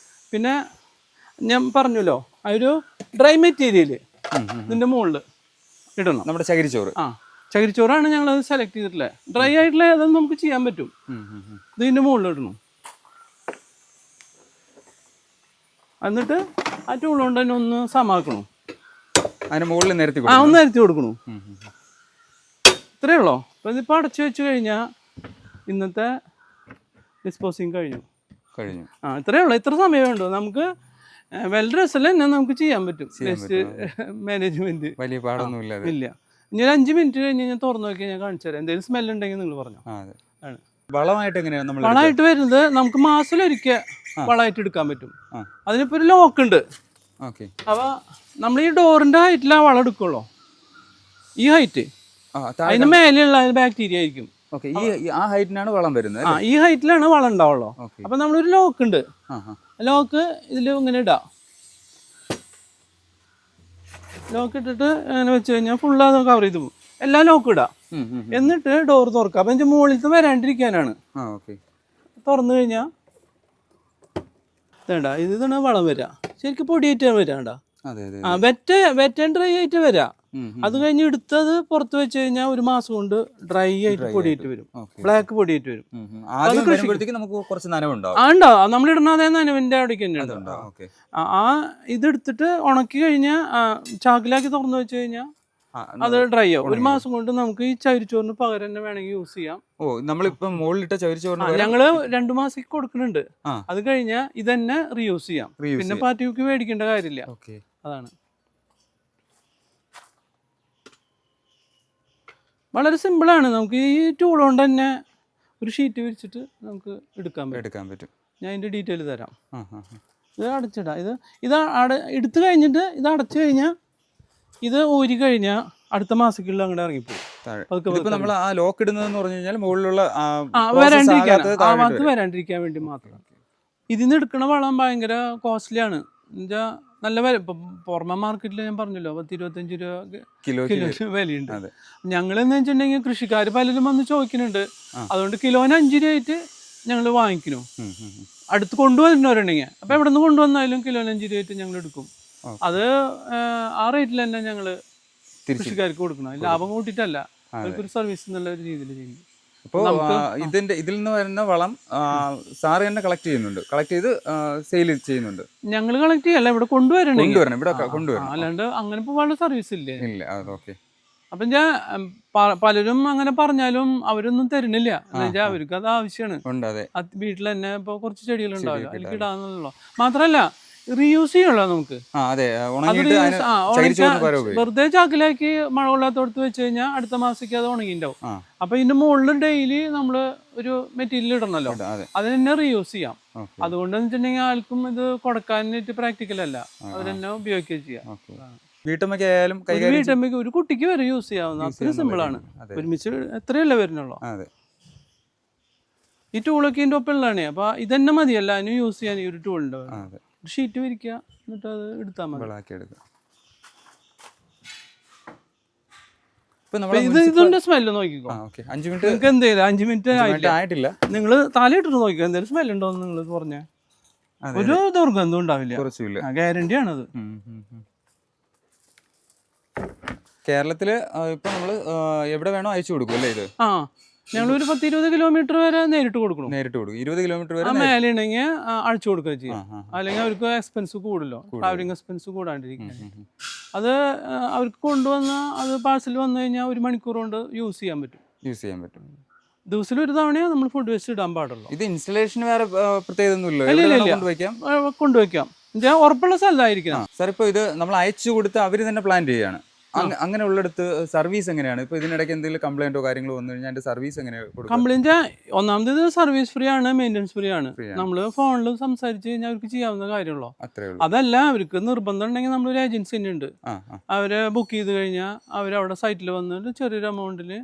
പിന്നെ ഞാൻ പറഞ്ഞല്ലോ ഒരു ഡ്രൈ മെറ്റീരിയൽ ഇതിന്റെ മുകളിൽ ഇടണം. നമ്മുടെ ചകിരിച്ചോറ്. ചകിരിച്ചോറാണ് ഞങ്ങൾ അത് സെലക്ട് ചെയ്തിട്ടുള്ളത്. ഡ്രൈ ആയിട്ടുള്ള അതൊന്നും നമുക്ക് ചെയ്യാൻ പറ്റും. ഇതിന്റെ മുകളിൽ ഇടണം. എന്നിട്ട് ആ ടൂൾ കൊണ്ട് തന്നെ ഒന്ന് സമാക്കണം. അതിന് മുകളിൽ നിരത്തി ഒന്ന് നിരത്തി കൊടുക്കണു. ഇത്രയേ ഉള്ളൂ. അപ്പൊ ഇതിപ്പോ അടച്ചു വെച്ച് കഴിഞ്ഞാൽ ഇന്നത്തെ ഡിസ്പോസിങ് കഴിഞ്ഞു. ഇത്രയേ ഉള്ളൂ. ഇത്ര സമയമേ ഉണ്ടോ നമുക്ക്. വെൽ ഡ്രസ്സിൽ തന്നെ നമുക്ക് ചെയ്യാൻ പറ്റും. വേസ്റ്റ് മാനേജ്മെന്റ് വലിയ പാടൊന്നും ഇല്ല. ഇനി ഒരു 5 മിനിറ്റ് കഴിഞ്ഞ് ഞാൻ തുറന്നു നോക്കി ഞാൻ കാണിച്ചു തരാം. എന്തെങ്കിലും സ്മെൽ ഉണ്ടെങ്കിൽ നിങ്ങൾ പറഞ്ഞു. വളമായിട്ട് എങ്ങനെയാണ് വളമായിട്ട് വരുന്നത്? നമുക്ക് മാസത്തിലൊരിക്കൽ വളമായിട്ട് എടുക്കാൻ പറ്റും. അതിനിപ്പോ ഒരു ലോക്ക് ഉണ്ട്. അപ്പൊ നമ്മൾ ഈ ഡോറിന്റെ ഹൈറ്റിൽ ആ വളം എടുക്കുള്ളൂ. ഈ ഹൈറ്റ് അതിന് മേലെയുള്ള ബാക്ടീരിയ ആയിരിക്കും. ആ ഹൈറ്റിനാണ് വളം വരുന്നത്. ഈ ഹൈറ്റിലാണ് വളം ഉണ്ടാവുള്ളൂ. അപ്പൊ നമ്മളൊരു ലോക്ക് ഉണ്ട്. ലോക്ക് ഇതിൽ ഇങ്ങനെ ഇടാം. ലോക്ക് ഇട്ടിട്ട് അങ്ങനെ വെച്ച് കഴിഞ്ഞാൽ ഫുള്ള് അത് കവർ ചെയ്ത് പോകും. എല്ലാം ലോക്ക് ഇടാം. എന്നിട്ട് ഡോർ തുറക്കാം. അപ്പൊ എനിക്ക് മുകളിലത്തെ വരാണ്ടിരിക്കാനാണ്. തുറന്നു കഴിഞ്ഞാൽ വേണ്ട ഇതാണ് വളം വരിക. ശരിക്കും പൊടിയേറ്റ് വരാണ്ട. വെറ്റ് ആൻഡ് ഡ്രൈ ആയിട്ട് വരാം. അത് കഴിഞ്ഞ് എടുത്തത് പുറത്ത് വെച്ച് കഴിഞ്ഞാൽ ഒരു മാസം കൊണ്ട് ഡ്രൈ ആയിട്ട് പൊടിയേറ്റ് വരും. ബ്ലാക്ക് പൊടിയേറ്റ് വരും. ഉണ്ടാവും. നമ്മളിടുന്ന അതേ നനവിന്റെ അവിടേക്ക് തന്നെയാണ്. ഇതെടുത്തിട്ട് ഉണക്കി കഴിഞ്ഞാൽ ചാക്കിലാക്കി തുറന്നു വെച്ച് കഴിഞ്ഞാൽ അത് ഡ്രൈ ആവും. ഒരു മാസം കൊണ്ട് നമുക്ക് ഈ ചകിരിച്ചോറിന് പകരം തന്നെ വേണമെങ്കിൽ യൂസ് ചെയ്യാം. ഞങ്ങള് 2 മാസം കൊടുക്കുന്നുണ്ട്. അത് കഴിഞ്ഞാൽ ഇതന്നെ റീയൂസ് ചെയ്യാം. പിന്നെ പാർട്ടിക്ക് മേടിക്കേണ്ട കാര്യമില്ല. അതാണ് വളരെ സിമ്പിളാണ്. നമുക്ക് ഈ ടൂൾ കൊണ്ട് തന്നെ ഒരു ഷീറ്റ് വിരിച്ചിട്ട് നമുക്ക് എടുക്കാൻ പറ്റും. ഞാൻ അതിന്റെ ഡീറ്റെയിൽ തരാം. ഇത് അടച്ചിടാം. ഇത് എടുത്തു കഴിഞ്ഞിട്ട് ഇത് അടച്ചു കഴിഞ്ഞാൽ ഇത് ഊരി കഴിഞ്ഞാൽ അടുത്ത മാസക്കുള്ളിൽ അങ്ങോട്ട് ഇറങ്ങിപ്പോകും. വരാണ്ടിരിക്കാൻ വേണ്ടി മാത്രം. ഇതിന്ന് എടുക്കണ വളം ഭയങ്കര കോസ്റ്റ്ലി ആണ്. എന്നുവെച്ചാൽ നല്ല വില. ഇപ്പം പുറമെ മാർക്കറ്റിൽ ഞാൻ പറഞ്ഞല്ലോ 10-25 രൂപ കിലോ വിലയുണ്ട്. ഞങ്ങൾ എന്ന് വെച്ചിട്ടുണ്ടെങ്കിൽ കൃഷിക്കാർ പലരും വന്ന് ചോദിക്കുന്നുണ്ട്. അതുകൊണ്ട് കിലോന് 5 രൂപയായിട്ട് ഞങ്ങൾ വാങ്ങിക്കുന്നു. അടുത്ത് കൊണ്ടുവരുന്നവരുണ്ടെങ്കിൽ അപ്പൊ എവിടെ നിന്ന് കൊണ്ടുവന്നാലും കിലോന് 5 രൂപയായിട്ട് ഞങ്ങൾ എടുക്കും. അത് ആ റേറ്റിൽ തന്നെ ഞങ്ങൾ കൃഷിക്കാർക്ക് കൊടുക്കണം. ലാഭം കൂട്ടിയിട്ടല്ല, അവർക്കൊരു സർവീസ് എന്നുള്ള ഒരു രീതിയിൽ ചെയ്യുന്നു. അപ്പോൾ ഇതിൽ നിന്ന് വരുന്ന വളം സാറ് തന്നെ കളക്ട് ചെയ്യുന്നുണ്ട്, കളക്ട് ചെയ്ത് സെയിൽ ചെയ്യുന്നുണ്ട്. ഞങ്ങൾ കളക്ട് ചെയ്യല്ല, ഇവിടെ കൊണ്ടുവരണം. ഇവിടെ കൊണ്ടുവരണം. അല്ലാണ്ട് അങ്ങനെ പോകാനുള്ള സർവീസ് ഇല്ല. ഇല്ല. ഓക്കെ. അപ്പൊ ഞാൻ പലരും അങ്ങനെ പറഞ്ഞാലും അവരൊന്നും തരുന്നില്ല. എന്നുവെച്ചാൽ അവർക്ക് അത് ആവശ്യമാണ്. വീട്ടിൽ തന്നെ ഇപ്പൊ കുറച്ച് ചെടികൾ ഉണ്ടാവില്ല, അതിലേക്ക് ഇടാന്നുള്ളൂ. മാത്രല്ല റീയൂസ് ചെയ്യല്ലോ നമുക്ക്. വെറുതെ ചാക്കിലാക്കി മഴ കൊള്ളാത്തോടത്ത് വെച്ച് കഴിഞ്ഞാൽ അടുത്ത മാസത്തേക്ക് അത് ഉണങ്ങിണ്ടാവും. അപ്പൊ ഇതിന്റെ മുകളിൽ ഡെയിലി നമ്മള് ഒരു മെറ്റീരിയൽ ഇടണല്ലോ, അത് തന്നെ റീയൂസ് ചെയ്യാം. അതുകൊണ്ടെന്ന് വെച്ചിട്ടുണ്ടെങ്കിൽ ആർക്കും ഇത് കൊടുക്കാനായിട്ട് പ്രാക്ടിക്കൽ അല്ല, അവർ തന്നെ ഉപയോഗിക്കുക ചെയ്യാം. വീട്ടമ്മയ്ക്ക് ഒരു കുട്ടിക്ക് വരെ യൂസ് ചെയ്യാവുന്ന അത്രയും സിമ്പിൾ ആണ്. ഒരുമിച്ച് എത്രയല്ലേ വരുന്നുള്ളൂ. ഈ ടൂളൊക്കെ ഇതിന്റെ ഒപ്പം ഉള്ളതാണ്. അപ്പൊ ഇതന്നെ മതിയല്ല അതിന് യൂസ് ചെയ്യാൻ ഈ ഒരു ടൂളുണ്ട്. ഷീറ്റ് വിരിക്കുക, എന്നിട്ട് അത് എടുത്താൽ മതി. ഇതിന്റെ സ്മെല്ല് നോക്കിക്കോ. നിങ്ങൾക്ക് എന്ത് ചെയ്ത 5 മിനിറ്റ് ആയിട്ടില്ല, നിങ്ങൾ തലയിട്ടിട്ട് നോക്കിക്കോ എന്തെങ്കിലും സ്മെല്ല് ഉണ്ടോന്ന് നിങ്ങൾ പറഞ്ഞ ഒരു ദുർഗന്ധം ഉണ്ടാവില്ല. ഗ്യാരണ്ടി ആണത്. കേരളത്തില് ഇപ്പൊ നമ്മള് എവിടെ വേണോ അയച്ചു കൊടുക്കും അല്ലേ ഇത്? ഞങ്ങൾ ഒരു 10-20 കിലോമീറ്റർ വരെ നേരിട്ട് കൊടുക്കണം. 20 കിലോമീറ്റർ വരെ മേലെ ഉണ്ടെങ്കിൽ അഴിച്ചു കൊടുക്കുക ചെയ്യാം. അല്ലെങ്കിൽ അവർക്ക് എക്സ്പെൻസ് കൂടല്ലോ, ട്രാവലിംഗ് എക്സ്പെൻസ് കൂടാണ്ടിരിക്കാൻ. അത് അവർക്ക് കൊണ്ടുവന്ന അത് പാഴ്സൽ വന്നു കഴിഞ്ഞാൽ 1 മണിക്കൂർ കൊണ്ട് യൂസ് ചെയ്യാൻ പറ്റും. ദിവസത്തിൽ ഒരു തവണയോ നമ്മൾ ഫുഡ് വേസ്റ്റ് ഇടാൻ പാടുള്ളൂ. ഇത് ഇൻസ്റ്റലേഷൻ വേറെ പ്രത്യേകത കൊണ്ടുവയ്ക്കാം. ഉറപ്പുള്ള സ്ഥലത്തായിരിക്കണം. സാർ ഇപ്പൊ ഇത് നമ്മൾ അയച്ചു കൊടുത്ത് അവര് തന്നെ പ്ലാൻ ചെയ്യാണ്. അങ്ങനെ ഉള്ളിടത്ത് സർവീസ് എങ്ങനെയാണ്? ഇപ്പൊ ഇതിനിടയ്ക്ക് എന്തെങ്കിലും കംപ്ലൈന്റോ കാര്യങ്ങളോ വന്നു കഴിഞ്ഞാൽ അതിന്റെ സർവീസ് എങ്ങനെയാണ്? കംപ്ലൈന്റ് ഒന്നാമത് സർവീസ് ഫ്രീ ആണ്, മെയിൻ്റെനൻസ് ഫ്രീ ആണ്. നമ്മള് ഫോണിൽ സംസാരിച്ച് കഴിഞ്ഞാൽ അവർക്ക് ചെയ്യാവുന്ന കാര്യമുള്ളൂ. അതല്ല അവർക്ക് നിർബന്ധം ഉണ്ടെങ്കിൽ നമ്മളൊരു ഏജൻസി തന്നെ ഉണ്ട്. അവരെ ബുക്ക് ചെയ്ത് കഴിഞ്ഞാൽ അവരവിടെ സൈറ്റിൽ വന്നിട്ട് ചെറിയൊരു എമൗണ്ടിന്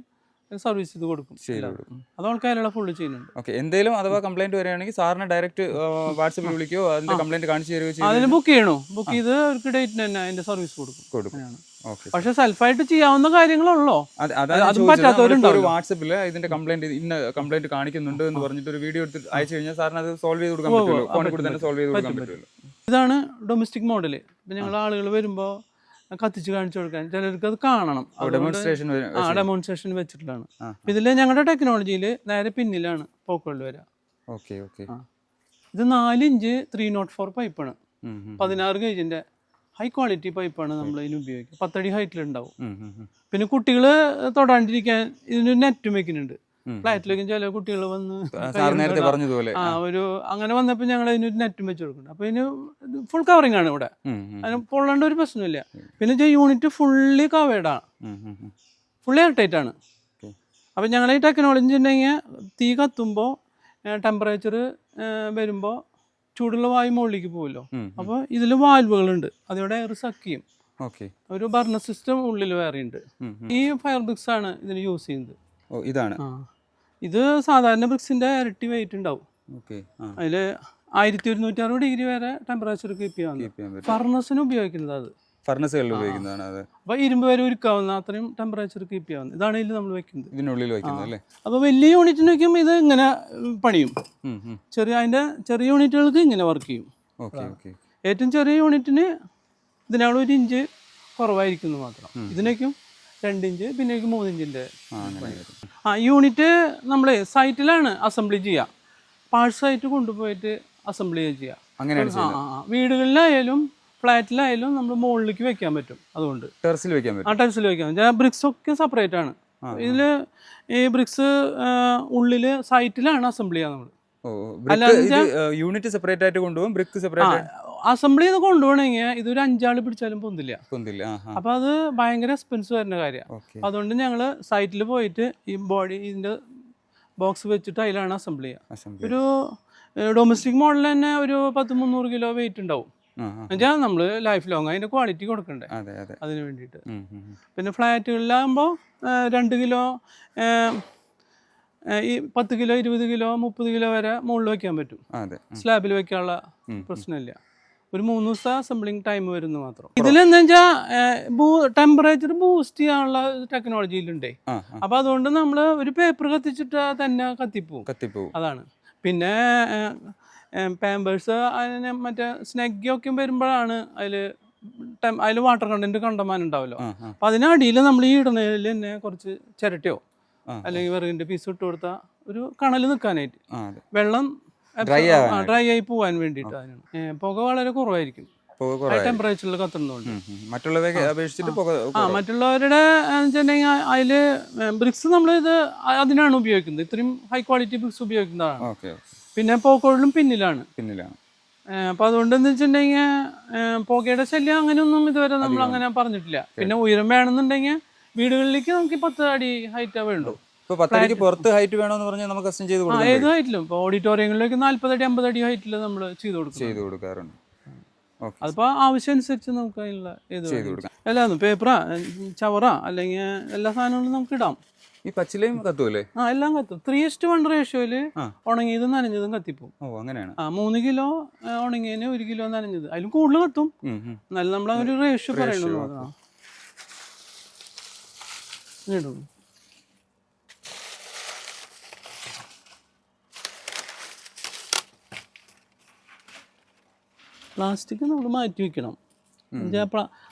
സർവീസ് ചെയ്ത് കൊടുക്കും. അത് ആൾക്കാരുള്ള ഫുള്ള് ചെയ്യുന്നുണ്ട്. എന്തെങ്കിലും അഥവാ കംപ്ലൈന്റ് വരികയാണെങ്കിൽ സാറിനെ ഡയറക്റ്റ് വാട്സാപ്പിൽ വിളിക്കോ, അതിന്റെ കംപ്ലൈന്റ് കാണിച്ചു തരുമോ? അതിന് ബുക്ക് ചെയ്യണോ? ബുക്ക് ചെയ്ത് അവർക്ക് ഡേറ്റിന് തന്നെ അതിന്റെ സർവീസ് കൊടുക്കും. പക്ഷെ സെൽഫായിട്ട് ചെയ്യാവുന്ന കാര്യങ്ങളുള്ളോ, അതും പറ്റാത്തവരുണ്ടാവും. വാട്സാപ്പിൽ ഇതിന്റെ കംപ്ലൈന്റ് കാണിക്കുന്നുണ്ട് എന്ന് പറഞ്ഞിട്ട് ഒരു വീഡിയോ എടുത്ത് അയച്ചു കഴിഞ്ഞാൽ സാറിന് അത് സോൾവ് ചെയ്ത് കൊടുക്കാൻ പറ്റുമല്ലോ, ഫോണിൽ കൂടി തന്നെ സോൾവ് ചെയ്ത് കൊടുക്കാൻ പറ്റുമല്ലോ. ഇതാണ് ഡൊമസ്റ്റിക് മോഡല്. ഇപ്പൊ ഞങ്ങൾ ആളുകൾ വരുമ്പോ കത്തിച്ച് കാണിച്ചു കൊടുക്കാൻ ചിലർക്ക് അത് കാണണം. ഡെമോൺസ്ട്രേഷൻ വെച്ചിട്ടുള്ളതാണ്. ഇതില് ഞങ്ങളുടെ ടെക്നോളജിയിൽ നേരെ പിന്നിലാണ് പോക്കുകൾ വരിക. ഇത് 4 ഇഞ്ച് 304 പൈപ്പാണ്, 16 ഗേജിന്റെ ഹൈ ക്വാളിറ്റി പൈപ്പാണ് നമ്മൾ ഇതിന് ഉപയോഗിക്കുക. 10 അടി ഹൈറ്റിലുണ്ടാവും. പിന്നെ കുട്ടികൾ തൊടാണ്ടിരിക്കാൻ ഇതിനൊരു നെറ്റും വെക്കുന്നുണ്ട്. ഫ്ലാറ്റിലേക്കും ചില കുട്ടികൾ വന്ന് ഒരു അങ്ങനെ വന്നപ്പോൾ ഞങ്ങൾ അതിനൊരു നെറ്റും വെച്ച് കൊടുക്കുന്നുണ്ട്. അപ്പൊ ഇതിന് ഫുൾ കവറിങ് ആണ് ഇവിടെ, അതിന് പൊള്ളേണ്ട ഒരു പ്രശ്നമില്ല. പിന്നെ യൂണിറ്റ് ഫുള്ളി കവേർഡാണ്, ഫുള്ളി എയർ ടൈറ്റ് ആണ്. അപ്പൊ ഞങ്ങൾ ഈ ടെക്നോളജി ഉണ്ടെങ്കിൽ തീ കത്തുമ്പോൾ ടെമ്പറേച്ചർ വരുമ്പോൾ ചൂടുള്ള വായു മുകളിലേക്ക് പോകുമല്ലോ. അപ്പോൾ ഇതിൽ വാൽവുകളുണ്ട്, അതിവിടെ എയർ സക്ക് ചെയ്യും. ഒരു ബർണർ സിസ്റ്റം ഉള്ളിൽ വേറെ ഉണ്ട്. ഈ ഫയർ ബ്രിക്സ് ആണ് ഇതിന് യൂസ് ചെയ്യുന്നത്. ഇതാണ് ഇത് സാധാരണ ബ്രിക്സിന്റെ ഇരട്ടി വെയിറ്റ് ഉണ്ടാവും. അതില് 1260 ഡിഗ്രി വരെ ടെമ്പറേച്ചർ കീപ്പ് ചെയ്യാൻ ഫർണസിന് ഉപയോഗിക്കുന്നത്. അത് ഫർണസുകളിൽ ഉപയോഗിക്കുന്നതാണ്. അത് അപ്പൊ ഇരുമ്പ് വരെ ഉരുക്കാവുന്ന അത്രയും ടെമ്പറേച്ചർ കീപ്പ് ചെയ്യാവുന്നത്. ഇതാണ് ഇതിൽ നമ്മൾ വെക്കുന്നത്, ഇതിനുള്ളിൽ വെക്കുന്നത് അല്ലേ. അപ്പൊ വലിയ യൂണിറ്റിന് വെക്കുമ്പോൾ ഇത് ഇങ്ങനെ പണിയും, അതിന്റെ ചെറിയ യൂണിറ്റുകൾക്ക് ഇങ്ങനെ വർക്ക് ചെയ്യും. ഏറ്റവും ചെറിയ യൂണിറ്റിന് ഇതിനവിടെ 1 ഇഞ്ച് കുറവായിരിക്കുന്നു മാത്രം. ഇതിനേക്കും 2 ഇഞ്ച്, പിന്നെ 3 ഇഞ്ചിന്റെ. യൂണിറ്റ് നമ്മള് സൈറ്റിലാണ് അസംബ്ലി ചെയ്യുക, പാഴ്സായിട്ട് കൊണ്ടുപോയിട്ട് അസംബ്ലി ചെയ്യുക. വീടുകളിലായാലും ഫ്ലാറ്റിലായാലും നമ്മൾ മുകളിലേക്ക് വെക്കാൻ പറ്റും. അതുകൊണ്ട് ടെറസിൽ വെക്കാൻ പറ്റും. ബ്രിക്സ് ഒക്കെ സെപ്പറേറ്റ് ആണ്. ഇതില് ഈ ബ്രിക്സ് ഉള്ളില് സൈറ്റിലാണ് അസംബ്ലി ചെയ്യാൻ നമ്മൾ. യൂണിറ്റ് സെപ്പറേറ്റ് ആയിട്ട് കൊണ്ടുപോകും, ബ്രിക്ക് സെപ്പറേറ്റ് അസംബ്ലി ചെയ്ത് കൊണ്ടുപോകണമെങ്കിൽ ഇതൊരു 5 ആള് പിടിച്ചാലും പൊന്തില്ല. അപ്പൊ അത് ഭയങ്കര എക്സ്പെൻസ് വരുന്ന കാര്യമാണ്. അതുകൊണ്ട് ഞങ്ങള് സൈറ്റിൽ പോയിട്ട് ഈ ഇതിന്റെ ബോക്സ് വെച്ചിട്ട് അതിലാണ് അസംബ്ലി ചെയ്യുക. ഒരു ഡൊമസ്റ്റിക് മോഡൽ തന്നെ ഒരു 100-300 കിലോ വെയിറ്റ് ഉണ്ടാവും. എന്നുവെച്ചാൽ നമ്മള് ലൈഫ് ലോങ് അതിന്റെ ക്വാളിറ്റി കൊടുക്കണ്ടേ, അതിന് വേണ്ടിയിട്ട്. പിന്നെ ഫ്ലാറ്റുകളിലാകുമ്പോൾ 2 കിലോ, ഈ 10 കിലോ 20 കിലോ 30 കിലോ വരെ മുകളിൽ വെക്കാൻ പറ്റും. സ്ലാബിൽ വെക്കാനുള്ള പ്രശ്നമില്ല. ഒരു 3 ദിവസം അസംബ്ലിങ് ടൈം വരുന്നു മാത്രം. ഇതിലെന്താ വെച്ചാൽ ടെമ്പറേച്ചർ ബൂസ്റ്റ് ചെയ്യാനുള്ള ടെക്നോളജിയിലുണ്ടേ. അപ്പൊ അതുകൊണ്ട് നമ്മള് ഒരു പേപ്പർ കത്തിച്ചിട്ട് തന്നെ കത്തിപ്പോവും. അതാണ്. പിന്നെ പാമ്പേഴ്സ് അതിന് മറ്റേ സ്നെഗ്ഗി ഒക്കെ വരുമ്പോഴാണ് അതിൽ വാട്ടർ കണ്ടന്റ് കണ്ടമാനം ഉണ്ടാവല്ലോ. അപ്പൊ അതിനടിയിൽ നമ്മൾ ഈ ഇടണതിൽ തന്നെ കുറച്ച് ചിരട്ടയോ അല്ലെങ്കിൽ വിറകിന്റെ പീസ് ഇട്ട് കൊടുത്താൽ ഒരു കണല് നിൽക്കാനായിട്ട്, വെള്ളം ഡ്രൈ ആയി പോവാൻ വേണ്ടിയിട്ട്. അതിനാണ്. പുക വളരെ കുറവായിരിക്കും. പുക ടെമ്പറേച്ചറിൽ കത്തുന്നതുകൊണ്ട്. മറ്റുള്ളവയെ അപേക്ഷിച്ചിട്ട് പുക മറ്റുള്ളവരുടെ വെച്ചിട്ടുണ്ടെങ്കിൽ അതിൽ ബ്രിക്സ് നമ്മളിത് അതിനാണ് ഉപയോഗിക്കുന്നത്. ഇത്രയും ഹൈ ക്വാളിറ്റി ബ്രിക്സ് ഉപയോഗിക്കുന്നതാണ്. ഓക്കെ. പിന്നെ പോക്കോളിലും പിന്നിലാണ്. അപ്പൊ അതുകൊണ്ട് എന്ന് വെച്ചിട്ടുണ്ടെങ്കിൽ പുകയുടെ ശല്യം അങ്ങനെയൊന്നും ഇതുവരെ നമ്മൾ അങ്ങനെ പറഞ്ഞിട്ടില്ല. പിന്നെ ഉയരം വേണമെന്നുണ്ടെങ്കിൽ വീടുകളിലേക്ക് നമുക്ക് 10 അടി ഹൈറ്റ് വേണ്ടു. പുറത്ത് ഹൈറ്റ് വേണമെന്ന് പറഞ്ഞാൽ നമുക്ക് കസ്റ്റം ചെയ്ത് കൊടുക്കാം. ഏത് ഹൈറ്റിലും ഇപ്പോൾ ഓഡിറ്റോറിയങ്ങളിലേക്ക് 40 അടി 50 അടി ഹൈറ്റിൽ നമ്മൾ ചെയ്ത് കൊടുക്കാറുണ്ട്. അതിപ്പോ ആവശ്യം അനുസരിച്ച് നമുക്ക് അതിനുള്ള എല്ലാം പേപ്പറാ ചവറ അല്ലെങ്കിൽ എല്ലാ സാധനങ്ങളും നമുക്ക് ഇടാം. ഈ പച്ചിലയും കത്തുമല്ലേ? എല്ലാം കത്തും. 3:1 റേഷ്യോയില് ഉണങ്ങിയതും നനഞ്ഞതും കത്തിപ്പോവും. 3 കിലോ ഉണങ്ങിയതിന് 1 കിലോ നനഞ്ഞത്, അതിലും കൂടുതൽ കത്തും. എന്നാലും നമ്മൾ ഒരു റേഷ്യോ പറയണു. പ്ലാസ്റ്റിക് നമ്മൾ മാറ്റി വെക്കണം.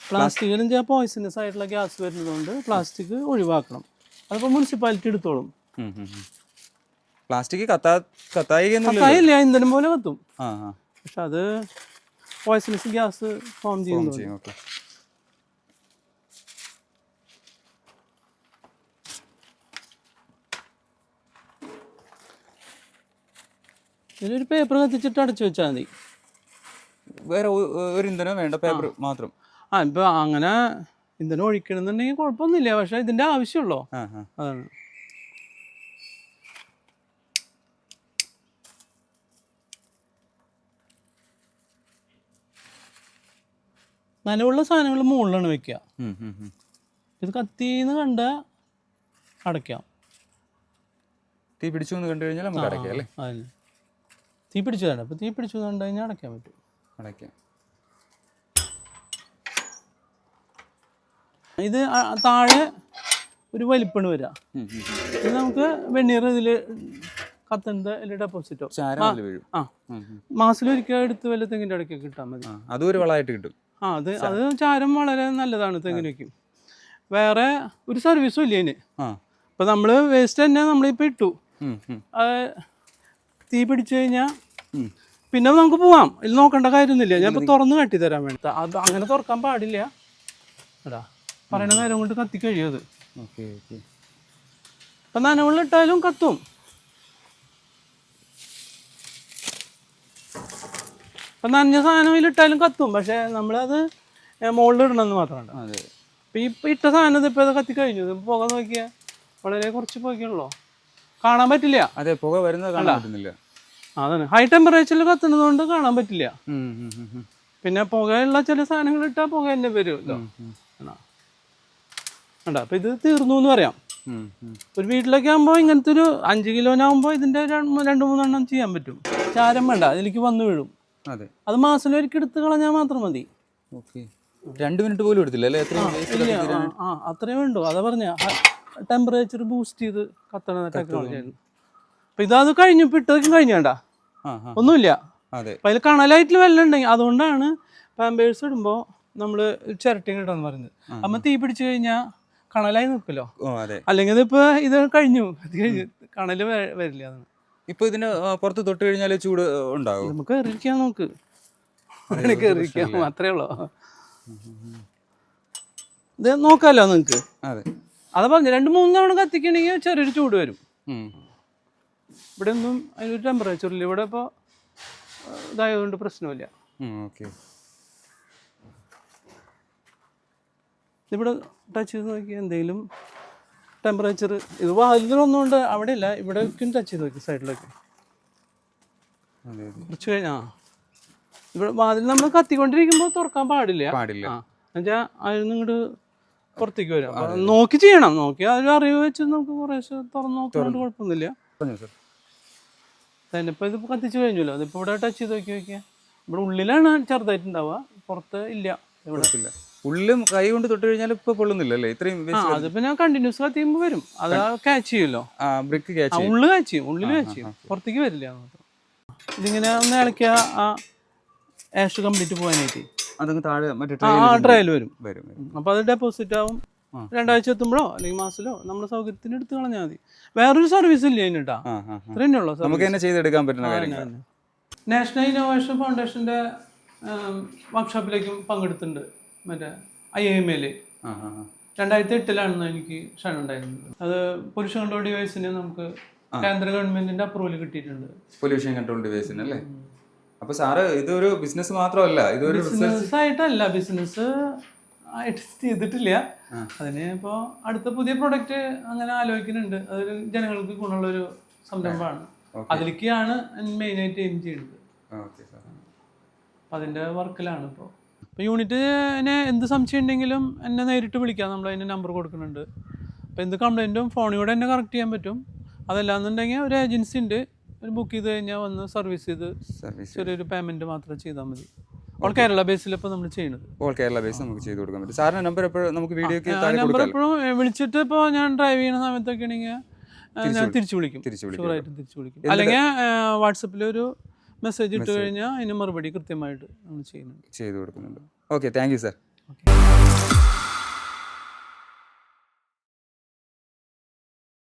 പ്ലാസ്റ്റിക്കിലും പോയിസണസ് ആയിട്ടുള്ള ഗ്യാസ് വരുന്നതുകൊണ്ട് പ്ലാസ്റ്റിക് ഒഴിവാക്കണം. അതിപ്പോൾ മുനിസിപ്പാലിറ്റി എടുത്തോളും. പ്ലാസ്റ്റിക് കത്തായില്ല, ഇന്ധനം പോലെ കത്തും. പക്ഷെ അത് പോയിസണസ് ഗ്യാസ് ഫോം ചെയ്യുന്നു. ഇതിലൊരു പേപ്പർ കത്തിച്ചിട്ട് അടച്ചു വെച്ചാൽ മതി. വേറെ ഒരു ഇന്ധനം വേണ്ട, പേപ്പർ മാത്രം. ഇപ്പൊ അങ്ങനെ ഇന്ധനം ഒഴിക്കണമെന്നുണ്ടെങ്കിൽ കുഴപ്പമൊന്നുമില്ല. പക്ഷെ ഇതിന്റെ ആവശ്യമുള്ളോ അതാണ്. നനവുള്ള സാധനങ്ങൾ മുകളിലാണ് വെക്കുക. ഇത് കത്തിന്ന് കണ്ട അടയ്ക്കാം. തീ പിടിച്ചു എന്ന് കണ്ടു കഴിഞ്ഞാൽ നമുക്ക് അടയ്ക്കാം അല്ലേ? തീ പിടിച്ചതാണ്. അപ്പൊ തീ പിടിച്ചു കണ്ടു കഴിഞ്ഞാൽ അടയ്ക്കാൻ പറ്റും. ഇത് താഴെ ഒരു വലിപ്പണ് വരിക. ഇത് നമുക്ക് വെണ്ണീർ ഇതില് കത്തുന്നത് ഡെപ്പോസിറ്റോ മാസത്തിലൊരിക്കൽ എടുത്ത് വല്ല തെങ്ങിന്റെ ഇടയ്ക്കൊക്കെ ഇട്ടാൽ മതി. അതൊരു വളമായിട്ട് കിട്ടും. അത് ചാരം വളരെ നല്ലതാണ് തെങ്ങിനൊക്കെ. വേറെ ഒരു സർവീസും ഇല്ല ഇതിന്. ഇപ്പൊ നമ്മള് വേസ്റ്റ് തന്നെ നമ്മളിപ്പോ ഇട്ടു, തീ പിടിച്ചു കഴിഞ്ഞാൽ പിന്നെ നമുക്ക് പോവാം. ഇതിൽ നോക്കേണ്ട കാര്യമൊന്നുമില്ല. ഞാൻ ഇപ്പൊ തുറന്ന് കട്ടി തരാൻ വേണ്ടി. അത് അങ്ങനെ തുറക്കാൻ പാടില്ല. എടാ പറയണ നേരം കൊണ്ട് കത്തി കഴിയത്. ഇപ്പൊ നനവുള്ളിട്ടാലും കത്തും. ഇപ്പൊ നനഞ്ഞ സാധനം ഇട്ടാലും കത്തും. പക്ഷെ നമ്മളത് മുകളിൽ ഇടണമെന്ന് മാത്രമാണ്. ഇപ്പൊ ഈ ഇട്ട സാധനം ഇപ്പൊ കത്തി കഴിഞ്ഞു. പുക നോക്കിയാൽ വളരെ കുറച്ച് പുകയുള്ളൂ, കാണാൻ പറ്റില്ല. അതെ, പുക വരുന്നത് കാണാൻ പറ്റുന്നില്ല. അതാണ് ഹൈ ടെമ്പറേച്ചറിൽ കത്തുന്നത് കൊണ്ട് കാണാൻ പറ്റില്ല. പിന്നെ പുകയുള്ള ചില സാധനങ്ങൾ ഇട്ടാൽ പുക തന്നെ വരുമല്ലോ. അപ്പൊ ഇത് തീർന്നു എന്ന് പറയാം. ഒരു വീട്ടിലൊക്കെ ആകുമ്പോൾ ഇങ്ങനത്തെ ഒരു 5 കിലോനാകുമ്പോൾ ഇതിന്റെ 2-3 എണ്ണം ചെയ്യാൻ പറ്റും. ചാരം വേണ്ട, അതിലേക്ക് വന്നു വീഴും. അത് മാസത്തിലൊരിക്കൽ എടുത്ത് കളഞ്ഞാൽ മാത്രം മതി. 2 മിനിറ്റ് പോലും എടുത്തില്ല അല്ലേ? അത്രയും വേണ്ടു. അതാ പറഞ്ഞ ടെമ്പറേച്ചർ ബൂസ്റ്റ് ചെയ്ത് കത്തണ ടെക്നോളജിയാണ്. അപ്പൊ ഇതത് കഴിഞ്ഞു, ഇട്ടതൊക്കെ കഴിഞ്ഞാണ്ടാ ഒന്നുമില്ല. അപ്പൊ അതിൽ കണലായിട്ട് വെള്ളം ഉണ്ടെങ്കിൽ അതുകൊണ്ടാണ് പാമ്പേഴ്സ് ഇടുമ്പോൾ നമ്മള് ചിരട്ടയും ഇടാന്ന് പറയുന്നത്. അമ്മ തീ പിടിച്ചു കഴിഞ്ഞാൽ കണലായി നിൽക്കുമല്ലോ. അല്ലെങ്കിൽ ഇതിപ്പോ ഇത് കഴിഞ്ഞു, കണല് വരില്ല. അതാണ്. ഇപ്പൊ ഇതിന് പുറത്ത് തൊട്ട് കഴിഞ്ഞാൽ ചൂട് ഉണ്ടാവും. നമുക്ക് എറിയിക്കാൻ നോക്ക്, എറിയിക്കാം, അത്രേ ഉള്ളൂ. ഇത് നോക്കാമല്ലോ നിങ്ങക്ക്. അതാ പറഞ്ഞു, 2-3 തവണ കത്തിക്കണമെങ്കിൽ ചെറിയൊരു ചൂട് വരും. ഇവിടെ ഒന്നും അതിനൊരു ടെമ്പറേച്ചറില്ല. ഇവിടെ ഇപ്പോൾ ഇതായതുകൊണ്ട് പ്രശ്നമില്ല. ഇവിടെ ടച്ച് ചെയ്ത് നോക്കി എന്തെങ്കിലും ടെമ്പറേച്ചർ. ഇത് വാതിലൊന്നുകൊണ്ട് അവിടെ ഇല്ല, ഇവിടേക്കും ടച്ച് ചെയ്ത് നോക്കി സൈഡിലൊക്കെ. കുറച്ച് കഴിഞ്ഞാൽ ഇവിടെ വാതിൽ നമ്മൾ കത്തിക്കൊണ്ടിരിക്കുമ്പോൾ തുറക്കാൻ പാടില്ല. എന്നുവെച്ചാൽ അതിൽ ഇങ്ങോട്ട് പുറത്തേക്ക് വരും. നോക്കി ചെയ്യണം. നോക്കി അതിൽ അറിവ് വെച്ച് നമുക്ക് കുറേശ്ശെ തുറന്ന് നോക്കുന്നതുകൊണ്ട് കുഴപ്പമൊന്നുമില്ല. തന്നെ ഇപ്പം ഇതിപ്പോൾ കത്തിച്ച് കഴിഞ്ഞല്ലോ. അതിപ്പോൾ ഇവിടെ ടച്ച് ചെയ്ത് നോക്കി നോക്കിയാൽ ഇവിടെ ഉള്ളിലാണ് ചെറുതായിട്ടുണ്ടാവുക, പുറത്ത് ഇല്ല. ഇവിടെ ഉള്ളിലും കൈ കൊണ്ട് തൊട്ട് കഴിഞ്ഞാൽ ഇപ്പൊ പൊള്ളുന്നില്ലല്ലേ? ഇത്രയും അത് പിന്നെ കണ്ടിന്യൂസ് കത്തിയുമ്പോൾ വരും. അത് ക്യാച്ച് ചെയ്യുമല്ലോ. ഉള്ളിൽ ക്യാച്ച് ചെയ്യും, ഉള്ളിൽ ക്യാച്ച് ചെയ്യും, പുറത്തേക്ക് വരില്ല. ഇതിങ്ങനെ ഒന്ന് ഇളക്കിയ ആ ആഷ് കംപ്ലീറ്റ് പോകാനായിട്ട് അതങ്ങ് താഴെ ട്രയൽ വരും. അപ്പൊ അത് ഡെപ്പോസിറ്റ് ആവും. 2 ആഴ്ച എത്തുമ്പോഴോ അല്ലെങ്കിൽ മാസത്തിലോ നമ്മുടെ സൗകര്യത്തിന് എടുത്ത് കളഞ്ഞാൽ മതി. വേറൊരു സർവീസ് ഇല്ല അതിനിട്ടാ. ഇത്ര തന്നെയുള്ളൂ. നമുക്ക് തന്നെ ചെയ്തെടുക്കാൻ പറ്റുന്ന കാര്യങ്ങൾ. നാഷണൽ ഇന്നോവേഷൻ ഫൗണ്ടേഷന്റെ വർക്ക്ഷോപ്പിലേക്കും പങ്കെടുത്തിട്ടുണ്ട്. മറ്റേ IIML 2008 എനിക്ക് ക്ഷണം ഉണ്ടായിരുന്നത്. അത് പൊല്യൂഷൻ കൺട്രോൾ ഡിവൈസിന് നമുക്ക് കേന്ദ്ര ഗവൺമെന്റിന്റെ അപ്രൂവൽ കിട്ടിയിട്ടുണ്ട്. പൊല്യൂഷൻ കൺട്രോൾ ഡിവൈസിന് അല്ലേ? അപ്പൊ സാറ് ഇതൊരു ബിസിനസ് മാത്രമല്ല, ഇതൊരു ബിസിനസ് ആയിട്ടല്ല, ബിസിനസ് ആയിട്ട് ചെയ്തിട്ടില്ല. അതിന് ഇപ്പോൾ അടുത്ത പുതിയ പ്രൊഡക്റ്റ് അങ്ങനെ ആലോചിക്കുന്നുണ്ട്. അതൊരു ജനങ്ങൾക്ക് ഗുണമുള്ളൊരു സംരംഭമാണ്. അതിലേക്കാണ് മെയിനായിട്ട് എയിം ചെയ്യുന്നത്. അപ്പം അതിൻ്റെ വർക്കിലാണ് ഇപ്പോൾ. ഇപ്പോൾ യൂണിറ്റിനെ എന്ത് സംശയം ഉണ്ടെങ്കിലും എന്നെ നേരിട്ട് വിളിക്കാം. നമ്മൾ അതിൻ്റെ നമ്പർ കൊടുക്കുന്നുണ്ട്. അപ്പോൾ എന്ത് കംപ്ലൈൻറ്റും ഫോണിലൂടെ എന്നെ കറക്റ്റ് ചെയ്യാൻ പറ്റും. അതല്ലാന്നുണ്ടെങ്കിൽ ഒരു ഏജൻസി ഉണ്ട്, ഒരു ബുക്ക് ചെയ്ത് കഴിഞ്ഞാൽ വന്ന് സർവീസ് ചെയ്ത് ചെറിയൊരു പേയ്മെൻറ്റ് മാത്രം ചെയ്താൽ മതി. ഓൾ കേരള ബേസിൽ ഇപ്പോൾ നമ്മൾ ചെയ്യുന്നത്. ഓൾ കേരള ബേസ് നമുക്ക് ചെയ്ത് കൊടുക്കാൻ പറ്റും. സാറിൻ്റെ നമ്പർ എപ്പോഴും നമുക്ക് വീഡിയോ നമ്പർ എപ്പോഴും വിളിച്ചിട്ട്, ഇപ്പോൾ ഞാൻ ഡ്രൈവ് ചെയ്യുന്ന സമയത്തൊക്കെ ആണെങ്കിൽ ഞാൻ തിരിച്ചു വിളിക്കും, ഷുവറായിട്ടും തിരിച്ചു വിളിക്കും. അല്ലെങ്കിൽ വാട്സപ്പിൽ ഒരു മെസ്സേജ് ഇട്ട് കഴിഞ്ഞാൽ അതിന് മറുപടി കൃത്യമായിട്ട് നമ്മൾ ചെയ്യുന്നുണ്ട്, ചെയ്ത് കൊടുക്കുന്നുണ്ട്. Okay, thank you sir.